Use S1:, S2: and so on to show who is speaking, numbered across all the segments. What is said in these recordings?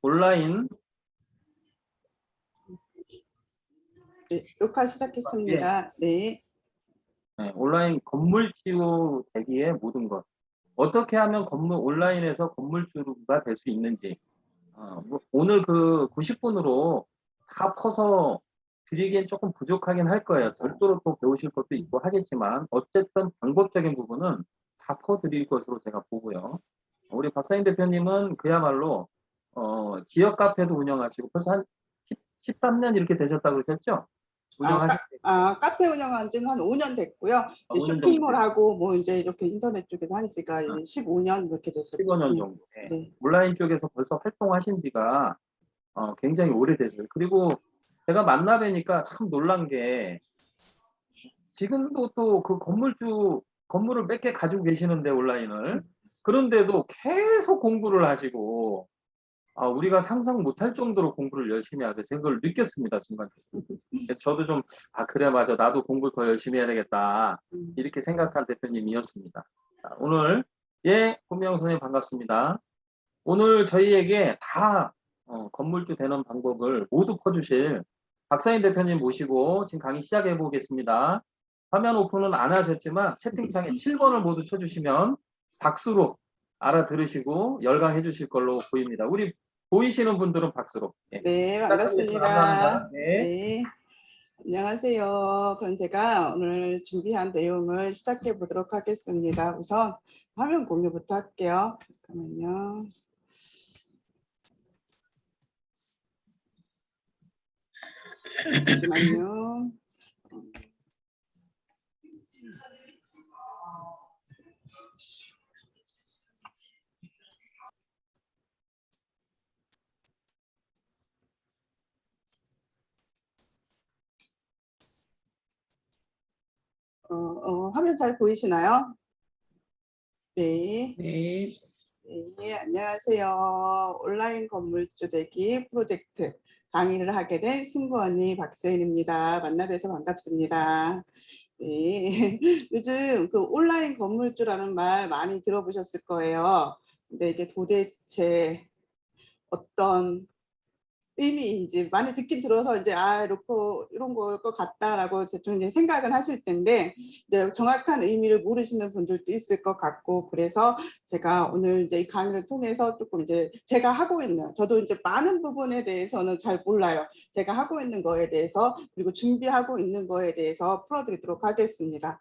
S1: 온라인
S2: 네, 녹화 시작했습니다. 네.
S1: 온라인 건물주 되기의 모든 것. 어떻게 하면 온라인에서 건물주가 될 수 있는지. 오늘 그 90분으로 다 퍼서 드리기엔 조금 부족하긴 할 거예요. 별도로 또 배우실 것도 있고 하겠지만 어쨌든 방법적인 부분은 다 퍼드릴 것으로 제가 보고요. 우리 박사님 대표님은 그야말로 지역 카페도 운영하시고 벌써 한 13년 이렇게 되셨다고 그러셨죠?
S2: 카페 운영한 지는 한 5년 됐고요.
S1: 5년 정도
S2: 쇼핑몰하고 뭐 이제 이렇게 인터넷 쪽에서 한 지가 이제 15년 이렇게 됐었죠.
S1: 15년 정도.
S2: 네.
S1: 온라인 쪽에서 벌써 활동하신 지가 굉장히 오래됐어요. 그리고 제가 만나 뵈니까 참 놀란 게 지금도 또 그 건물을 몇 개 가지고 계시는데 온라인을. 그런데도 계속 공부를 하시고 우리가 상상 못할 정도로 공부를 열심히 하세요. 제가 그걸 느꼈습니다, 순간적으로. 저도 좀 그래 맞아. 나도 공부를 더 열심히 해야 되겠다. 이렇게 생각한 대표님이었습니다. 자, 오늘 고미영 선생님 반갑습니다. 오늘 저희에게 다 건물주 되는 방법을 모두 퍼주실 박사인 대표님 모시고 지금 강의 시작해 보겠습니다. 화면 오픈은 안 하셨지만 채팅창에 7번을 모두 쳐주시면 박수로 알아들으시고 열강해 주실 걸로 보입니다. 우리 보이시는 분들은 박수로.
S2: 네, 반갑습니다.
S1: 감사합니다.
S2: 네. 안녕하세요. 그럼 제가 오늘 준비한 내용을 시작해 보도록 하겠습니다. 우선 화면 공유부터 할게요. 잠깐만요. 잠시만요. 화면 잘 보이시나요? 네.
S3: 네.
S2: 네, 안녕하세요. 온라인 건물주 되기 프로젝트 강의를 하게 된 신구 언니 박세인입니다. 만나 뵈서 반갑습니다. 네, 요즘 그 온라인 건물주라는 말 많이 들어보셨을 거예요. 근데 이게 도대체 어떤 의미인지 많이 듣긴 들어서 이제 이런 거일 것 같다라고 대충 이제 생각은 하실 텐데 이제 정확한 의미를 모르시는 분들도 있을 것 같고, 그래서 제가 오늘 이제 이 강의를 통해서 조금 이제 제가 하고 있는, 저도 이제 많은 부분에 대해서는 잘 몰라요. 제가 하고 있는 거에 대해서, 그리고 준비하고 있는 거에 대해서 풀어드리도록 하겠습니다.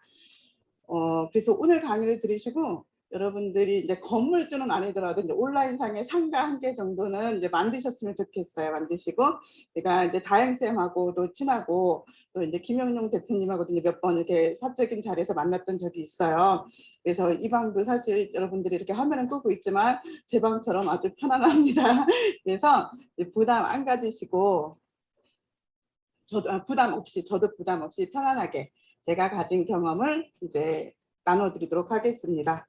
S2: 그래서 오늘 강의를 들으시고 여러분들이 이제 건물주는 아니더라도 이제 온라인상의 상가 한 개 정도는 이제 만드셨으면 좋겠어요. 만드시고, 제가 이제 다행쌤하고도 친하고 또 이제 김영룡 대표님하고도 이제 몇 번 이렇게 사적인 자리에서 만났던 적이 있어요. 그래서 이 방도 사실 여러분들이 이렇게 화면은 끄고 있지만 제 방처럼 아주 편안합니다. 그래서 부담 안 가지시고 저도 부담 없이 편안하게 제가 가진 경험을 이제 나눠드리도록 하겠습니다.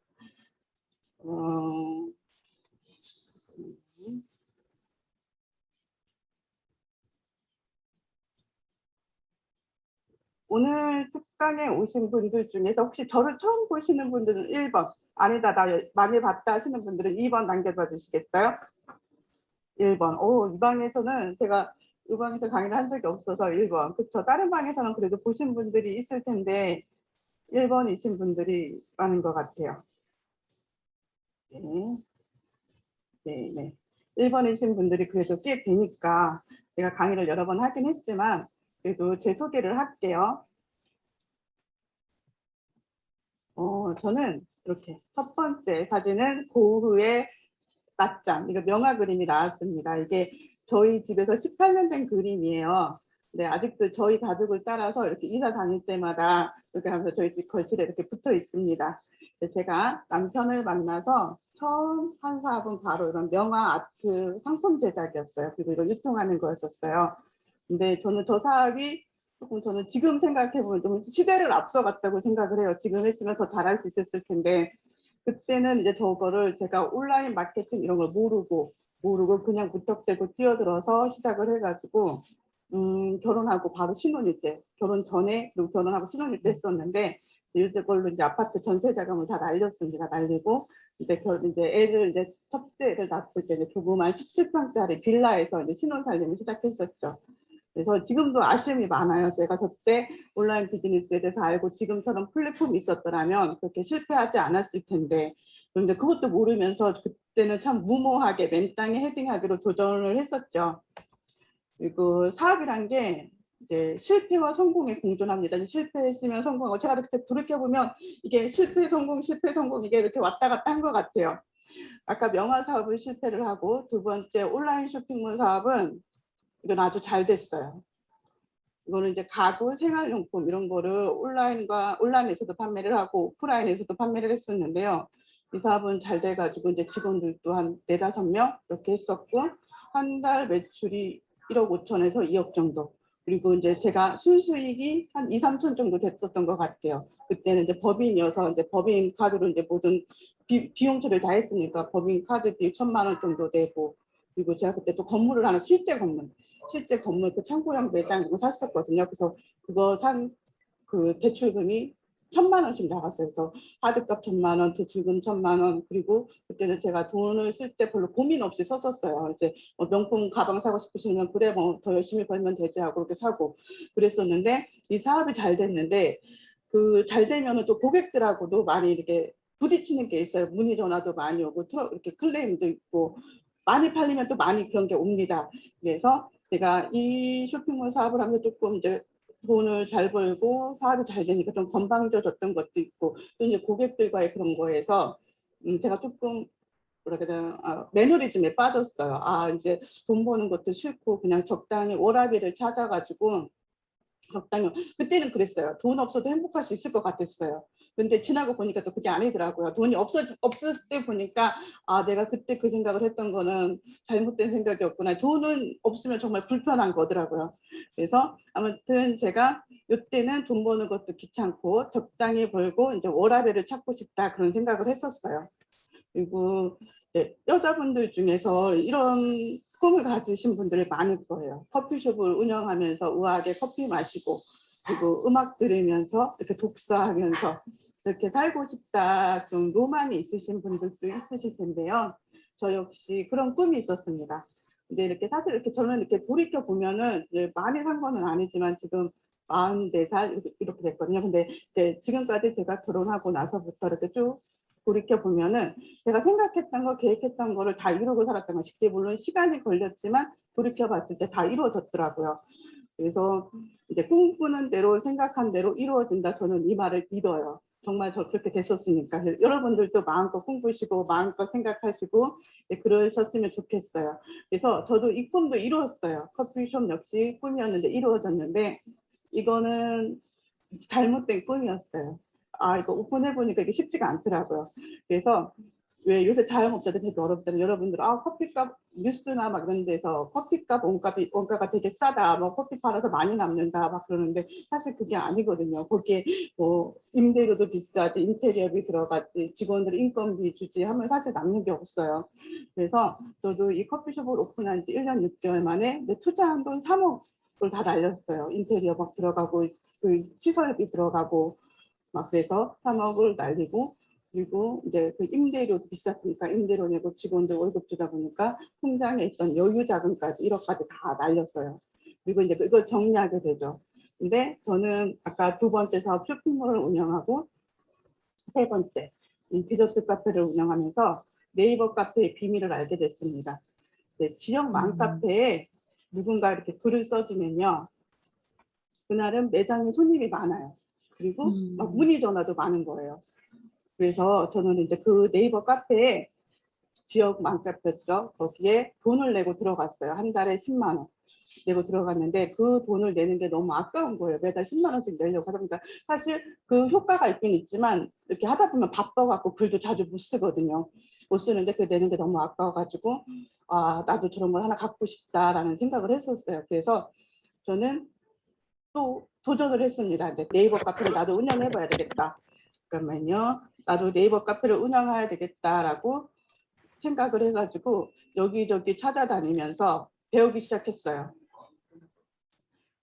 S2: 오늘 특강에 오신 분들 중에서 혹시 저를 처음 보시는 분들은 1번, 아니다 나 많이 봤다 하시는 분들은 2번 남겨봐 주시겠어요? 1번. 이 방에서는 제가 이 방에서 강의를 한 적이 없어서 1번. 그쵸, 다른 방에서는 그래도 보신 분들이 있을 텐데 1번이신 분들이 많은 것 같아요. 네. 네. 1번이신 분들이 그래도 꽤 되니까 제가 강의를 여러 번 하긴 했지만 그래도 제 소개를 할게요. 저는 이렇게 첫 번째 사진은 고흐의 낮잠, 이거 명화 그림이 나왔습니다. 이게 저희 집에서 18년 된 그림이에요. 네, 아직도 저희 가족을 따라서 이렇게 이사 다닐 때마다 이렇게 하면서 저희 집 거실에 이렇게 붙어 있습니다. 제가 남편을 만나서 처음 한 사업은 바로 이런 명화 아트 상품 제작이었어요. 그리고 이걸 유통하는 거였었어요. 근데 저는 저 사업이 조금, 저는 지금 생각해보면 좀 시대를 앞서갔다고 생각을 해요. 지금 했으면 더 잘할 수 있었을 텐데, 그때는 이제 저거를 제가 온라인 마케팅 이런 걸 모르고 그냥 무턱대고 뛰어들어서 시작을 해가지고 결혼하고 바로 신혼일 때, 결혼 전에 그리고 결혼하고 신혼일 때 했었는데, 이걸로 이제 아파트 전세 자금을 다 날렸습니다. 날리고 이제 애를 이제 첫째를 낳았을 때 조그만 17평짜리 빌라에서 이제 신혼살림을 시작했었죠. 그래서 지금도 아쉬움이 많아요. 제가 그때 온라인 비즈니스에 대해서 알고 지금처럼 플랫폼이 있었더라면 그렇게 실패하지 않았을 텐데, 그런데 그것도 모르면서 그때는 참 무모하게 맨 땅에 헤딩하기로 도전을 했었죠. 그리고 사업이란 게 이제 실패와 성공에 공존합니다. 실패했으면 성공하고, 제가 이렇게 돌이켜보면 이게 실패 성공 이게 이렇게 왔다 갔다 한 것 같아요. 아까 명화 사업을 실패를 하고, 두 번째 온라인 쇼핑몰 사업은 이건 아주 잘 됐어요. 이거는 이제 가구, 생활용품 이런 거를 온라인에서도 판매를 하고 오프라인에서도 판매를 했었는데요. 이 사업은 잘 돼가지고 이제 직원들도 한 4, 5명 이렇게 했었고, 한 달 매출이 1억 5천에서 2억 정도. 그리고 이제 제가 순수익이 한 2, 3천 정도 됐었던 것 같아요. 그때는 이제 법인이어서 이제 법인 카드로 이제 모든 비용 처리를 다 했으니까 법인 카드비 1,000만 원 정도 되고, 그리고 제가 그때 또 건물을 하나, 실제 건물 그 창고형 매장 이거 샀었거든요. 그래서 그거 산 그 대출금이 1,000만 원씩 나갔어요. 그래서 카드값 1,000만 원, 대출금 1,000만 원, 그리고 그때는 제가 돈을 쓸 때 별로 고민 없이 썼었어요. 이제 뭐 명품 가방 사고 싶으시면 그래 뭐 더 열심히 벌면 되지 하고 그렇게 사고 그랬었는데, 이 사업이 잘 됐는데 그 잘 되면은 또 고객들하고도 많이 이렇게 부딪히는 게 있어요. 문의 전화도 많이 오고 이렇게 클레임도 있고, 많이 팔리면 또 많이 그런 게 옵니다. 그래서 제가 이 쇼핑몰 사업을 하면서 조금 이제 돈을 잘 벌고 사업이 잘 되니까 좀 건방져졌던 것도 있고, 또 이제 고객들과의 그런 거에서 제가 조금 뭐라 그래야 매너리즘에 빠졌어요. 이제 돈 버는 것도 싫고 그냥 적당히 워라밸을 찾아가지고 적당히, 그때는 그랬어요. 돈 없어도 행복할 수 있을 것 같았어요. 근데 지나고 보니까 또 그게 아니더라고요. 돈이 없을 때 보니까 내가 그때 그 생각을 했던 거는 잘못된 생각이었구나. 돈은 없으면 정말 불편한 거더라고요. 그래서 아무튼 제가 이때는 돈 버는 것도 귀찮고 적당히 벌고 이제 워라밸을 찾고 싶다, 그런 생각을 했었어요. 그리고 이제 여자분들 중에서 이런 꿈을 가지신 분들이 많을 거예요. 커피숍을 운영하면서 우아하게 커피 마시고, 그리고 음악 들으면서 이렇게 독서하면서 이렇게 살고 싶다, 좀 로망이 있으신 분들도 있으실 텐데요. 저 역시 그런 꿈이 있었습니다. 근데 이렇게 사실 이렇게 저는 이렇게 돌이켜 보면은 많이 산 거는 아니지만 지금 44살 이렇게 됐거든요. 근데 지금까지 제가 결혼하고 나서부터 이렇게 쭉 돌이켜 보면은 제가 생각했던 거, 계획했던 거를 다 이루고 살았던 거, 쉽게 물론 시간이 걸렸지만 돌이켜 봤을 때 다 이루어졌더라고요. 그래서 이제 꿈꾸는 대로 생각한 대로 이루어진다, 저는 이 말을 믿어요. 정말 저 그렇게 됐었으니까. 여러분들도 마음껏 꿈꾸시고 마음껏 생각하시고 그러셨으면 좋겠어요. 그래서 저도 이 꿈도 이루었어요. 커피숍 역시 꿈이었는데 이루어졌는데, 이거는 잘못된 꿈이었어요. 이거 오픈해 보니까 이게 쉽지가 않더라고요. 그래서 왜 요새 자영업자들 되게 어렵잖아요. 여러분들 커피값 뉴스나 막 이런 데서 커피값 원가가 되게 싸다, 뭐 커피 팔아서 많이 남는다 막 그러는데, 사실 그게 아니거든요. 거기에 뭐 임대료도 비싸지, 인테리어비 들어갔지, 직원들 인건비 주지 하면 사실 남는 게 없어요. 그래서 저도 이 커피숍을 오픈한 지 1년 6개월 만에 투자한 돈 3억을 다 날렸어요. 인테리어 막 들어가고 그 시설비 들어가고 막, 그래서 3억을 날리고, 그리고 이제 그 임대료 비쌌으니까 임대료 내고 직원들 월급 주다 보니까 통장에 있던 여유 자금까지 1억까지 다 날렸어요. 그리고 이제 이걸 정리하게 되죠. 근데 저는 아까 두 번째 사업 쇼핑몰을 운영하고, 세 번째 디저트 카페를 운영하면서 네이버 카페의 비밀을 알게 됐습니다. 지역 맘카페에 누군가 이렇게 글을 써주면요, 그날은 매장에 손님이 많아요. 그리고 막 문의 전화도 많은 거예요. 그래서 저는 이제 그 네이버 카페에, 지역 맘카페죠, 거기에 돈을 내고 들어갔어요. 한 달에 10만 원 내고 들어갔는데 그 돈을 내는 게 너무 아까운 거예요. 매달 10만 원씩 내려고 하다 보니까 사실 그 효과가 있긴 있지만 이렇게 하다 보면 바빠갖고 글도 자주 못 쓰거든요. 못 쓰는데 그 내는 게 너무 아까워가지고 나도 저런 걸 하나 갖고 싶다라는 생각을 했었어요. 그래서 저는 또 도전을 했습니다. 네이버 카페를 나도 운영해봐야 되겠다. 잠깐만요. 나도 네이버 카페를 운영해야 되겠다라고 생각을 해가지고 여기저기 찾아다니면서 배우기 시작했어요.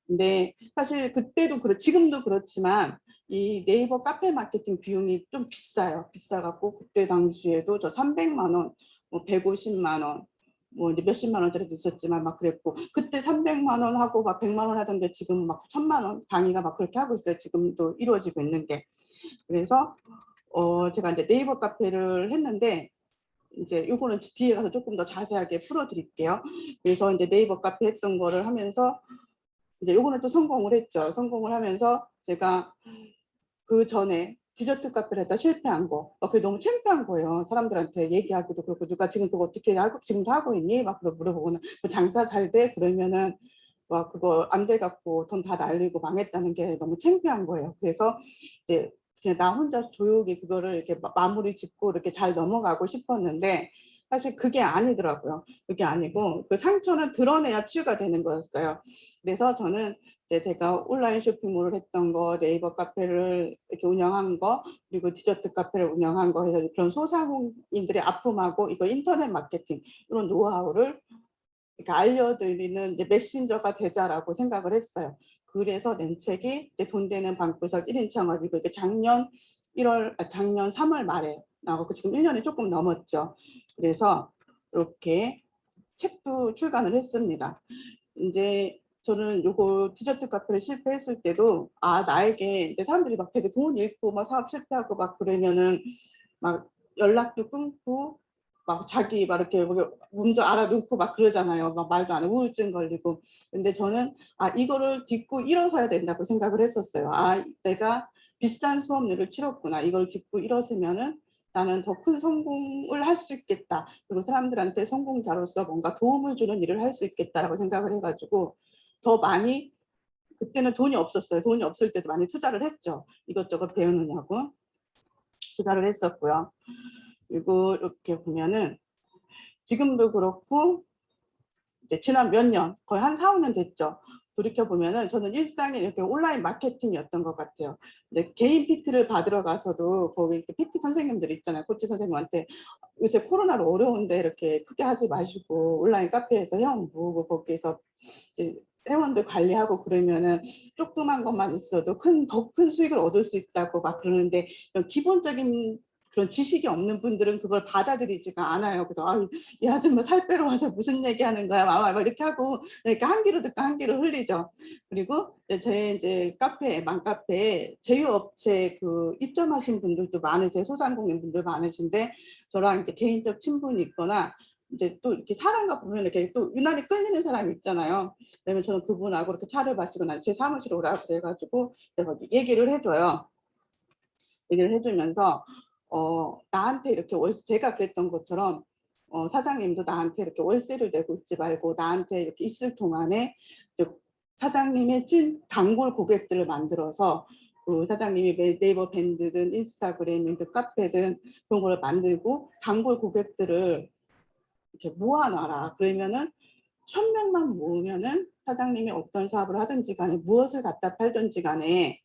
S2: 근데 사실 그때도 지금도 그렇지만 이 네이버 카페 마케팅 비용이 좀 비싸요. 비싸갖고 그때 당시에도 저 300만 원, 뭐 150만 원, 뭐 이제 몇십만 원짜리도 있었지만 막 그랬고, 그때 300만 원 하고 막 100만 원 하던데 지금 막 1000만 원 강의가 막 그렇게 하고 있어요. 지금도 이루어지고 있는 게. 그래서 제가 이제 네이버 카페를 했는데, 이제 요거는 뒤에 가서 조금 더 자세하게 풀어드릴게요. 그래서 이제 네이버 카페 했던 거를 하면서 이제 요거는 또 성공을 했죠. 성공을 하면서 제가 그 전에 디저트 카페를 했다 실패한 거, 그게 너무 창피한 거예요. 사람들한테 얘기하기도 그렇고, 누가 지금 그거 어떻게 하고 지금도 하고 있니? 막 그러고 물어보거나, 장사 잘 돼? 그러면은 막 그거 안 돼 갖고 돈 다 날리고 망했다는 게 너무 창피한 거예요. 그래서 이제 그냥 나 혼자 조용히 그거를 이렇게 마무리 짓고 이렇게 잘 넘어가고 싶었는데, 사실 그게 아니더라고요. 그게 아니고 그 상처는 드러내야 치유가 되는 거였어요. 그래서 저는 이제 제가 온라인 쇼핑몰을 했던 거, 네이버 카페를 이렇게 운영한 거, 그리고 디저트 카페를 운영한 거 해서 그런 소상공인들의 아픔하고 이거 인터넷 마케팅 이런 노하우를 이렇게 알려드리는 이제 메신저가 되자라고 생각을 했어요. 그래서 낸 책이 이제 돈 되는 방구석 1인 창업이고, 이게 작년 3월 말에 나오고 지금 1년이 조금 넘었죠. 그래서 이렇게 책도 출간을 했습니다. 이제 저는 요거 디저트 카페를 실패했을 때도 나에게 이제 사람들이 막 되게 돈 잃고 막 사업 실패하고 막 그러면은 막 연락도 끊고 막 자기 막 이렇게 먼저 알아놓고 막 그러잖아요. 막 말도 안 해, 우울증 걸리고. 근데 저는 이거를 딛고 일어서야 된다고 생각을 했었어요. 내가 비싼 수업료를 치렀구나. 이걸 딛고 일어서면은 나는 더 큰 성공을 할 수 있겠다. 그리고 사람들한테 성공자로서 뭔가 도움을 주는 일을 할 수 있겠다라고 생각을 해가지고 더 많이, 그때는 돈이 없었어요. 돈이 없을 때도 많이 투자를 했죠. 이것저것 배우느냐고 투자를 했었고요. 그리고 이렇게 보면은 지금도 그렇고 이제 지난 몇 년, 거의 한 4, 5년 됐죠. 돌이켜보면은 저는 일상이 이렇게 온라인 마케팅이었던 것 같아요. 이제 개인 PT를 받으러 가서도 거기 PT 선생님들 있잖아요. 코치 선생님한테 요새 코로나로 어려운데 이렇게 크게 하지 마시고 온라인 카페에서 회원 모으고 거기에서 회원들 관리하고 그러면은 조그만 것만 있어도 더 큰 수익을 얻을 수 있다고 막 그러는데, 기본적인 그런 지식이 없는 분들은 그걸 받아들이지가 않아요. 그래서 이 아줌마 살 빼러 와서 무슨 얘기하는 거야, 막 이렇게 하고 이렇게 한 귀로 듣고 한 귀로 흘리죠. 그리고 제 이제 카페 맘카페에 제휴업체 그 입점하신 분들도 많으세요. 소상공인 분들 많으신데 저랑 이제 개인적 친분이 있거나 이제 또 이렇게 사람과 보면 이렇게 또 유난히 끌리는 사람이 있잖아요. 그러면 저는 그분하고 이렇게 차를 마시고 난 제 사무실에 오라 그래가지고 얘기를 해줘요. 얘기를 해주면서 나한테 이렇게 제가 그랬던 것처럼 사장님도 나한테 이렇게 월세를 내고 있지 말고 나한테 이렇게 있을 동안에 사장님의 찐 단골 고객들을 만들어서 그 사장님이 네이버 밴드든 인스타그램이든 카페든 그런 걸 만들고 단골 고객들을 이렇게 모아놔라. 그러면은 1000명만 모으면은 사장님이 어떤 사업을 하든지 간에 무엇을 갖다 팔든지 간에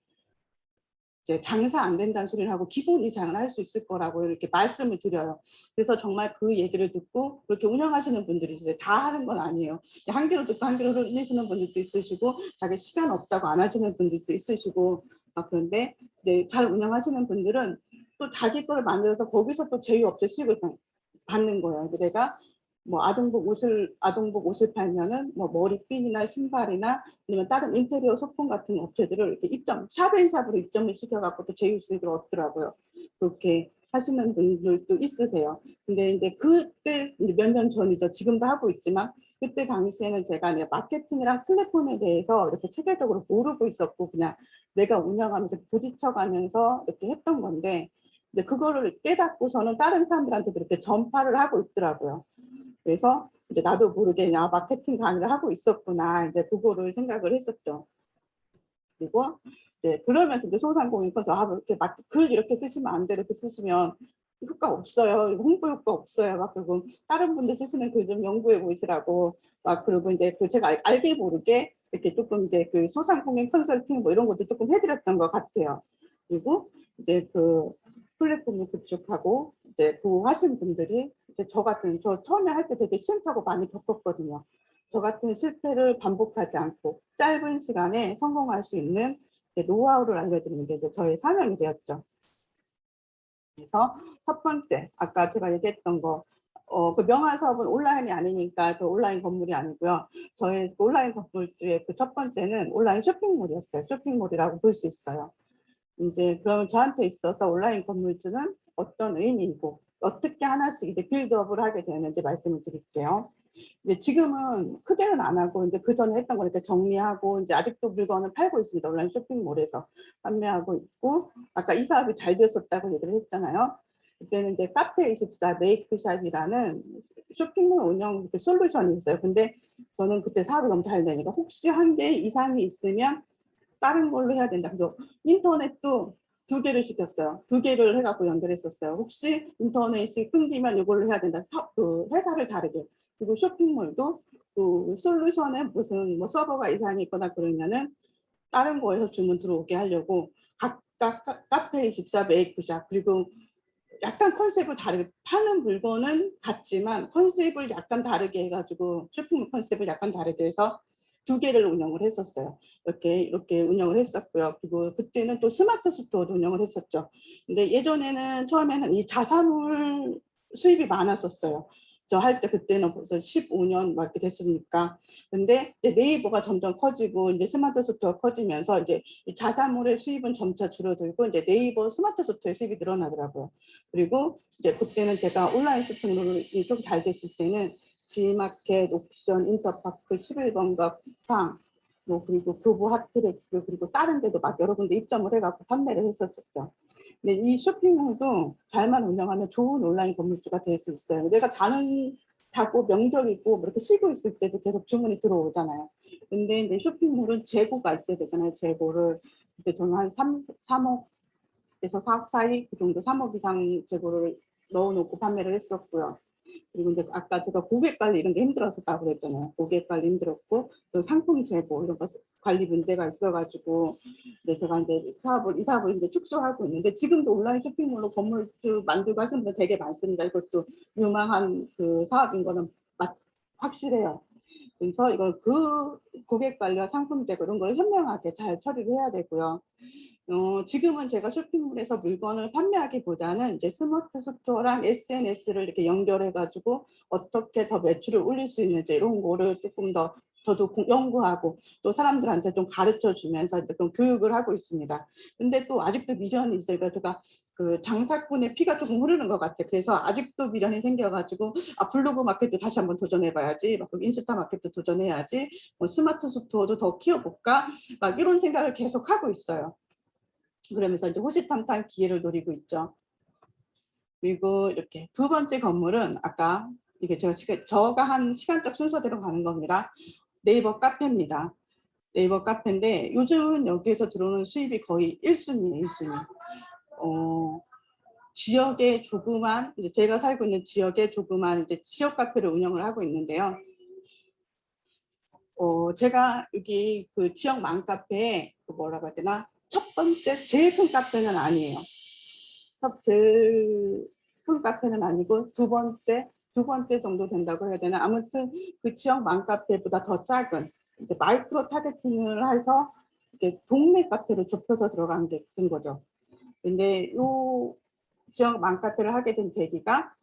S2: 이제 장사 안 된다는 소리를 하고 기본 이상은 할 수 있을 거라고 이렇게 말씀을 드려요. 그래서 정말 그 얘기를 듣고 그렇게 운영하시는 분들이 이제 다 하는 건 아니에요. 한 귀로 듣고 한 귀로 흘리시는 분들도 있으시고 자기 시간 없다고 안 하시는 분들도 있으시고 그런데 이제 잘 운영하시는 분들은 또 자기 걸 만들어서 거기서 또 제휴업체 수익을 받는 거예요. 내가 뭐 아동복 옷을 팔면은 뭐 머리핀이나 신발이나 아니면 다른 인테리어 소품 같은 업체들을 이렇게 샵앤샵으로 입점을 시켜갖고 또 제휴 수익을 얻더라고요. 그렇게 하시는 분들도 있으세요. 근데 이제 그때 몇 년 전이죠. 지금도 하고 있지만 그때 당시에는 제가 마케팅이랑 플랫폼에 대해서 이렇게 체계적으로 모르고 있었고 그냥 내가 운영하면서 부딪혀가면서 이렇게 했던 건데, 이제 그거를 깨닫고서는 다른 사람들한테도 이렇게 전파를 하고 있더라고요. 그래서 이제 나도 모르게 마케팅 강의를 하고 있었구나, 이제 그거를 생각을 했었죠. 그리고 이제 그러면서 이제 소상공인 커서 이렇게 글 이렇게 쓰시면 안 돼, 이렇게 쓰시면 효과 없어요. 홍보 효과 없어요. 막 그리고 다른 분들 쓰시는 글 좀 연구해 보시라고 막 그러고 이제 제가 알게 모르게 이렇게 조금 이제 그 소상공인 컨설팅 뭐 이런 것도 조금 해드렸던 것 같아요. 그리고 이제 그 플랫폼을 구축하고 이제 그 하신 분들이 이제 저 처음에 할 때 되게 싫다고 많이 겪었거든요. 저 같은 실패를 반복하지 않고 짧은 시간에 성공할 수 있는 노하우를 알려드리는 게 이제 저의 사명이 되었죠. 그래서 첫 번째, 아까 제가 얘기했던 거, 그 명화 사업은 온라인이 아니니까 그 온라인 건물이 아니고요. 저희 온라인 건물주의 그 첫 번째는 온라인 쇼핑몰이었어요. 쇼핑몰이라고 볼 수 있어요. 이제 그러면 저한테 있어서 온라인 건물주는 어떤 의미이고 어떻게 하나씩 이제 빌드업을 하게 되는지 말씀을 드릴게요. 이제 지금은 크게는 안 하고 이제 그 전에 했던 거니까 정리하고 이제 아직도 물건을 팔고 있습니다. 온라인 쇼핑몰에서 판매하고 있고, 아까 이 사업이 잘 됐었다고 얘기를 했잖아요. 그때는 이제 카페24 메이크샵이라는 쇼핑몰 운영 솔루션이 있어요. 근데 저는 그때 사업이 너무 잘 되니까 혹시 한 개 이상이 있으면 다른 걸로 해야 된다. 그래서 인터넷도 2개를 시켰어요. 2개를 해갖고 연결했었어요. 혹시 인터넷이 끊기면 이걸로 해야 된다. 그 회사를 다르게. 그리고 쇼핑몰도 그 솔루션에 무슨 뭐 서버가 이상이 있거나 그러면은 다른 거에서 주문 들어오게 하려고 각각 카페24 메이크샵 그리고 약간 컨셉을 다르게 파는 물건은 같지만 컨셉을 약간 다르게 해가지고 쇼핑몰 컨셉을 약간 다르게 해서 2개를 운영을 했었어요. 이렇게 운영을 했었고요. 그리고 그때는 또 스마트 스토어도 운영을 했었죠. 근데 예전에는 처음에는 이 자사물 수입이 많았었어요. 저 할 때 그때는 벌써 15년 막 이렇게 됐으니까. 근데 이제 네이버가 점점 커지고 이제 스마트 스토어가 커지면서 이제 이 자사물의 수입은 점차 줄어들고 이제 네이버 스마트 스토어의 수입이 늘어나더라고요. 그리고 이제 그때는 제가 온라인 쇼핑몰이 좀 잘 됐을 때는 지마켓, 옥션, 인터파크, 11번가, 쿠팡, 뭐 그리고 교보 하트렉스 그리고 다른 데도 막 여러 군데 입점을 해갖고 판매를 했었죠. 근데 이 쇼핑몰도 잘만 운영하면 좋은 온라인 건물주가 될 수 있어요. 내가 자고 명절이고 뭐 이렇게 쉬고 있을 때도 계속 주문이 들어오잖아요. 근데 이제 쇼핑몰은 재고가 있어야 되잖아요. 재고를 그때 저는 한 3억에서 4억 사이 그 정도 3억 이상 재고를 넣어놓고 판매를 했었고요. 그리고 이제 아까 제가 고객 관리 이런 게 힘들었었다고 그랬잖아요. 고객 관리 힘들었고 또 상품 재고 이런 거 관리 문제가 있어가지고 이제 제가 이제 이 사업을 이제 축소하고 있는데 지금도 온라인 쇼핑몰로 건물주 만들고 하시는 분들 되게 많습니다. 이것도 유망한 그 사업인 거는 확실해요. 그래서 이걸 그 고객 관리와 상품 재고 이런 걸 현명하게 잘 처리를 해야 되고요. 지금은 제가 쇼핑몰에서 물건을 판매하기보다는 이제 스마트 스토어랑 SNS를 이렇게 연결해가지고 어떻게 더 매출을 올릴 수 있는지 이런 거를 조금 더 저도 연구하고 또 사람들한테 좀 가르쳐 주면서 이제 좀 교육을 하고 있습니다. 근데 또 아직도 미련이 있어요. 그러니까 제가 그 장사꾼의 피가 조금 흐르는 것 같아요. 그래서 아직도 미련이 생겨가지고 블로그 마켓도 다시 한번 도전해봐야지, 막 인스타 마켓도 도전해야지, 뭐 스마트 스토어도 더 키워볼까, 막 이런 생각을 계속 하고 있어요. 그러면서 이제 호시탐탐 기회를 노리고 있죠. 그리고 이렇게 두 번째 건물은 아까 이게 저가 한 시간적 순서대로 가는 겁니다. 네이버 카페입니다. 네이버 카페인데 요즘은 여기에서 들어오는 수입이 거의 1순위예요. 1순위. 지역의 조그만 이제 제가 살고 있는 지역의 조그만 이제 지역 카페를 운영을 하고 있는데요. 제가 여기 그 지역 맘카페에 그 뭐라고 해야 되나 첫 번째 제일 큰 카페는 아니에요. 제일 큰 카페는 아니고 두 번째 정도 된다고 해야 되나. 아무튼 그 지역 맘카페보다 더 작은 이제 마이크로 타겟팅을 해서 이렇게 동네 카페를 좁혀서 들어간 게 된 거죠. 근데 요 지역 맘카페를 하게 된 계기가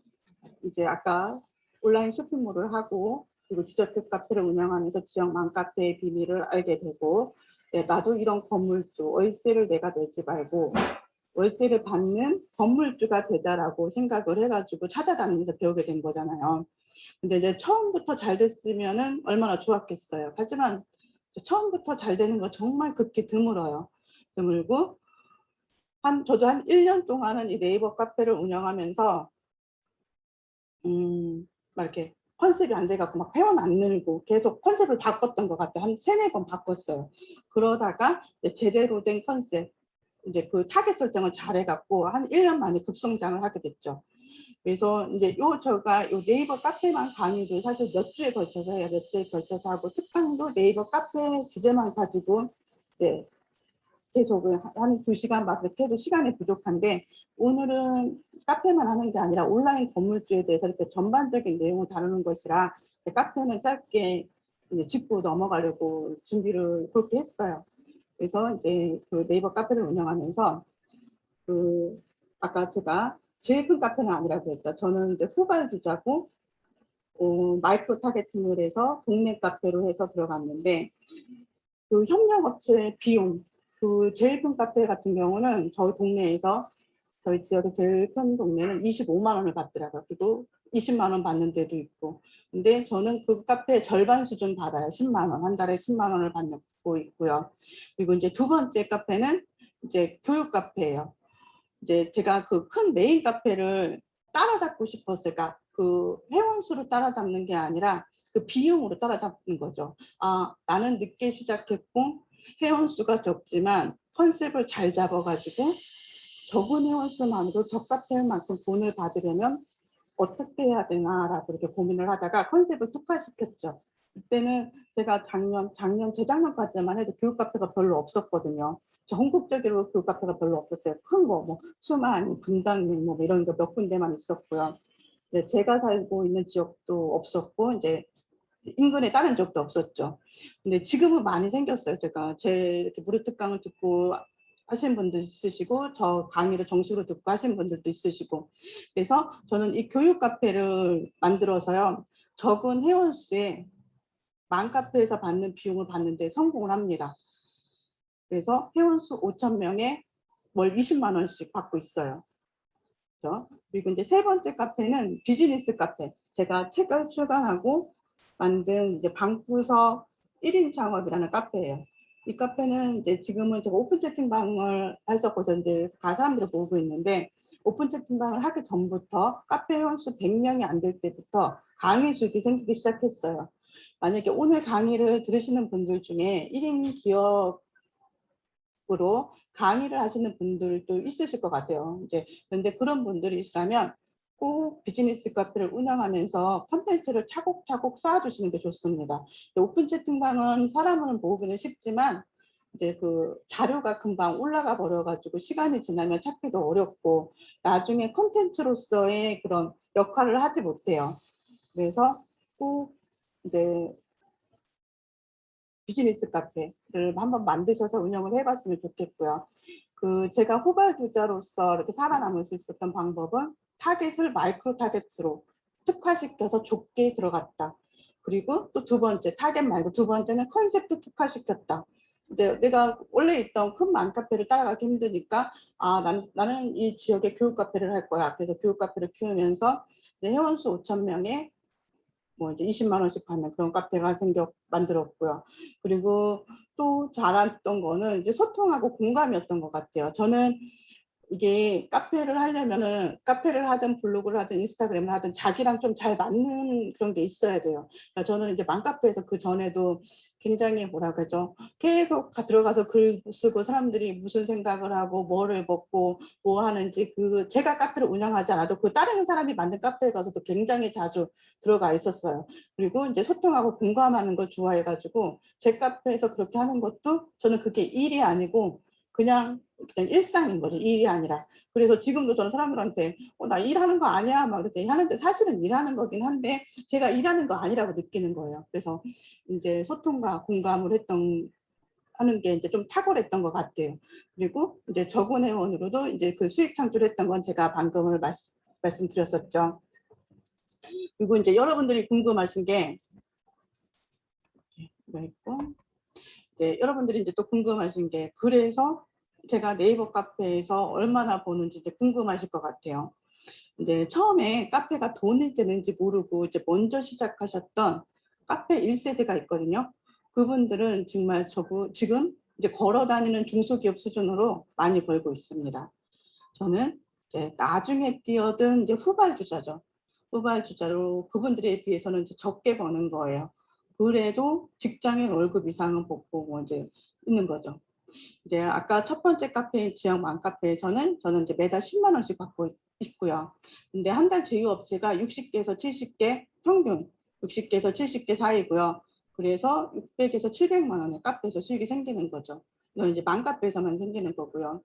S2: 이제 아까 온라인 쇼핑몰을 하고 그리고 디저트 카페를 운영하면서 지역 맘카페의 비밀을 알게 되고 나도 이런 건물주 월세를 내가 내지 말고 월세를 받는 건물주가 되자라고 생각을 해가지고 찾아다니면서 배우게 된 거잖아요. 근데 이제 처음부터 잘 됐으면은 얼마나 좋았겠어요. 하지만 처음부터 잘 되는 거 정말 극히 드물어요. 드물고 저도 한 1년 동안은 이 네이버 카페를 운영하면서 막 이렇게 컨셉이 안 돼갖고 막 회원 안 늘고 계속 컨셉을 바꿨던 것 같아요. 한 3-4번 바꿨어요. 그러다가 제대로 된 컨셉, 이제 그 타겟 설정을 잘 해갖고 한 1년 만에 급성장을 하게 됐죠. 그래서 이제 제가 네이버 카페만 강의도 사실 몇 주에 걸쳐서 해요. 몇 주에 걸쳐서 하고 특강도 네이버 카페 주제만 가지고 이제 계속 한 2시간 막 이렇게 해도 시간이 부족한데 오늘은 카페만 하는 게 아니라 온라인 건물주에 대해서 이렇게 전반적인 내용을 다루는 것이라 카페는 짧게 이제 짚고 넘어가려고 준비를 그렇게 했어요. 그래서 이제 그 네이버 카페를 운영하면서 그 아까 제가 제일 큰 카페는 아니라고 했죠. 저는 이제 후발주자고 마이크로 타겟팅을 해서 동네 카페로 해서 들어갔는데 그 협력업체 비용 그 제일 큰 카페 같은 경우는 저희 동네에서 저희 지역의 제일 큰 동네는 25만 원을 받더라고요. 그리고 20만 원 받는 데도 있고. 근데 저는 그 카페 절반 수준 받아요. 10만 원. 한 달에 10만 원을 받고 있고요. 그리고 이제 두 번째 카페는 이제 교육 카페예요. 이제 제가 그 큰 메인 카페를 따라잡고 싶었어요. 그러니까 그 회원수로 따라잡는 게 아니라 그 비용으로 따라잡는 거죠. 아, 나는 늦게 시작했고 회원수가 적지만 컨셉을 잘 잡아가지고 적은 회원수만으로 저 카페만큼 돈을 받으려면 어떻게 해야 되나라고 이렇게 고민을 하다가 컨셉을 특화시켰죠. 그때는 제가 재작년까지만 해도 교육 카페가 별로 없었거든요. 전국적으로 교육 카페가 별로 없었어요. 큰 거, 뭐 수만, 분당역 뭐 이런 거 몇 군데만 있었고요. 제가 살고 있는 지역도 없었고 이제 인근에 다른 지역도 없었죠. 근데 지금은 많이 생겼어요. 제가 제 이렇게 무료 특강을 듣고 하신 분도 있으시고 저 강의를 정식으로 듣고 하신 분들도 있으시고 그래서 저는 이 교육 카페를 만들어서요. 적은 회원수에 맘카페에서 받는 비용을 받는데 성공을 합니다. 그래서 회원수 5,000명에 월 20만 원씩 받고 있어요. 그렇죠? 그리고 이제 세 번째 카페는 비즈니스 카페. 제가 책을 출간하고 만든 이제 방구석 1인 창업이라는 카페예요. 이 카페는 이제 지금은 제가 오픈 채팅방을 했었고서 이제 사람들을 모으고 있는데 오픈 채팅방을 하기 전부터 카페 회원수 100명이 안 될 때부터 강의 수익이 생기기 시작했어요. 만약에 오늘 강의를 들으시는 분들 중에 1인 기업으로 강의를 하시는 분들도 있으실 것 같아요. 이제 그런데 그런 분들이시라면 꼭 비즈니스 카페를 운영하면서 콘텐츠를 차곡차곡 쌓아주시는 게 좋습니다. 오픈 채팅방은 사람을 모으기는 쉽지만 이제 그 자료가 금방 올라가 버려가지고 시간이 지나면 찾기도 어렵고 나중에 콘텐츠로서의 그런 역할을 하지 못해요. 그래서 꼭 이제 비즈니스 카페를 한번 만드셔서 운영을 해봤으면 좋겠고요. 그 제가 후발주자로서 이렇게 살아남을 수 있었던 방법은 타겟을 마이크로 타겟으로 특화시켜서 좁게 들어갔다. 그리고 또 두 번째 타겟 말고 두 번째는 컨셉트 특화시켰다. 이제 내가 원래 있던 큰 맘카페를 따라가기 힘드니까 아 나는 이 지역에 교육 카페를 할 거야. 그래서 교육 카페를 키우면서 회원수 5,000명에 뭐 이제 20만 원씩 받는 그런 카페가 만들었고요. 그리고 또 잘했던 거는 이제 소통하고 공감이었던 것 같아요. 저는 이게 카페를 하려면은 카페를 하든 블로그를 하든 인스타그램을 하든 자기랑 좀 잘 맞는 그런 게 있어야 돼요. 그러니까 저는 이제 맘카페에서 그 전에도 굉장히 뭐라 그러죠? 계속 들어가서 글 쓰고 사람들이 무슨 생각을 하고 뭐를 먹고 뭐 하는지 그 제가 카페를 운영하지 않아도 그 다른 사람이 만든 카페에 가서도 굉장히 자주 들어가 있었어요. 그리고 이제 소통하고 공감하는 걸 좋아해가지고 제 카페에서 그렇게 하는 것도 저는 그게 일이 아니고 그냥 일상인 거죠. 일이 아니라. 그래서 지금도 저는 사람들한테 나 일하는 거 아니야 막 이렇게 하는데 사실은 일하는 거긴 한데 제가 일하는 거 아니라고 느끼는 거예요. 그래서 이제 소통과 공감을 하는 게 이제 좀 탁월했던 것 같아요. 그리고 이제 적은 회원으로도 이제 그 수익 창출했던 건 제가 방금을 말씀드렸었죠. 그리고 이제 여러분들이 궁금하신 게 이거 있고 이제 여러분들이 이제 또 궁금하신 게 그래서 제가 네이버 카페에서 얼마나 버는지 이제 궁금하실 것 같아요. 이제 처음에 카페가 돈을 되는지 모르고 이제 먼저 시작하셨던 카페 1세대가 있거든요. 그분들은 정말 지금 이제 걸어 다니는 중소기업 수준으로 많이 벌고 있습니다. 저는 이제 나중에 뛰어든 이제 후발주자죠. 후발주자로 그분들에 비해서는 이제 적게 버는 거예요. 그래도 직장인 월급 이상은 받고 뭐 이제 있는 거죠. 이제 아까 첫 번째 카페 지역 맘카페에서는 저는 이제 매달 10만 원씩 받고 있고요. 근데 한 달 제휴업체가 60개에서 70개 평균 60개에서 70개 사이고요. 그래서 600에서 700만 원의 카페에서 수익이 생기는 거죠. 이건 이제 맘카페에서만 생기는 거고요.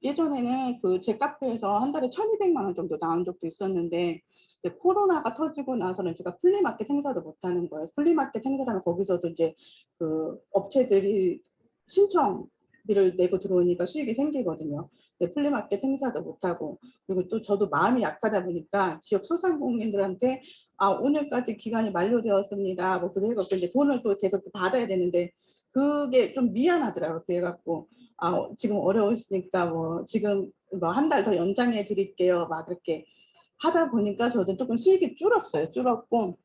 S2: 예전에는 제 카페에서 한 달에 1,200만 원 정도 나온 적도 있었는데, 이제 코로나가 터지고 나서는 제가 플리마켓 행사도 못 하는 거예요. 플리마켓 행사라면 거기서도 이제 업체들이 신청비를 내고 들어오니까 수익이 생기거든요. 근데 플리마켓 행사도 못 하고, 그리고 또 저도 마음이 약하다 보니까 지역 소상공인들한테 오늘까지 기간이 만료되었습니다. 뭐 그래갖고 이제 돈을 또 계속 받아야 되는데 그게 좀 미안하더라고요. 그래갖고 지금 어려우시니까 뭐 지금 뭐 한 달 더 연장해 드릴게요. 막 그렇게 하다 보니까 저도 조금 수익이 줄었어요. 줄었고,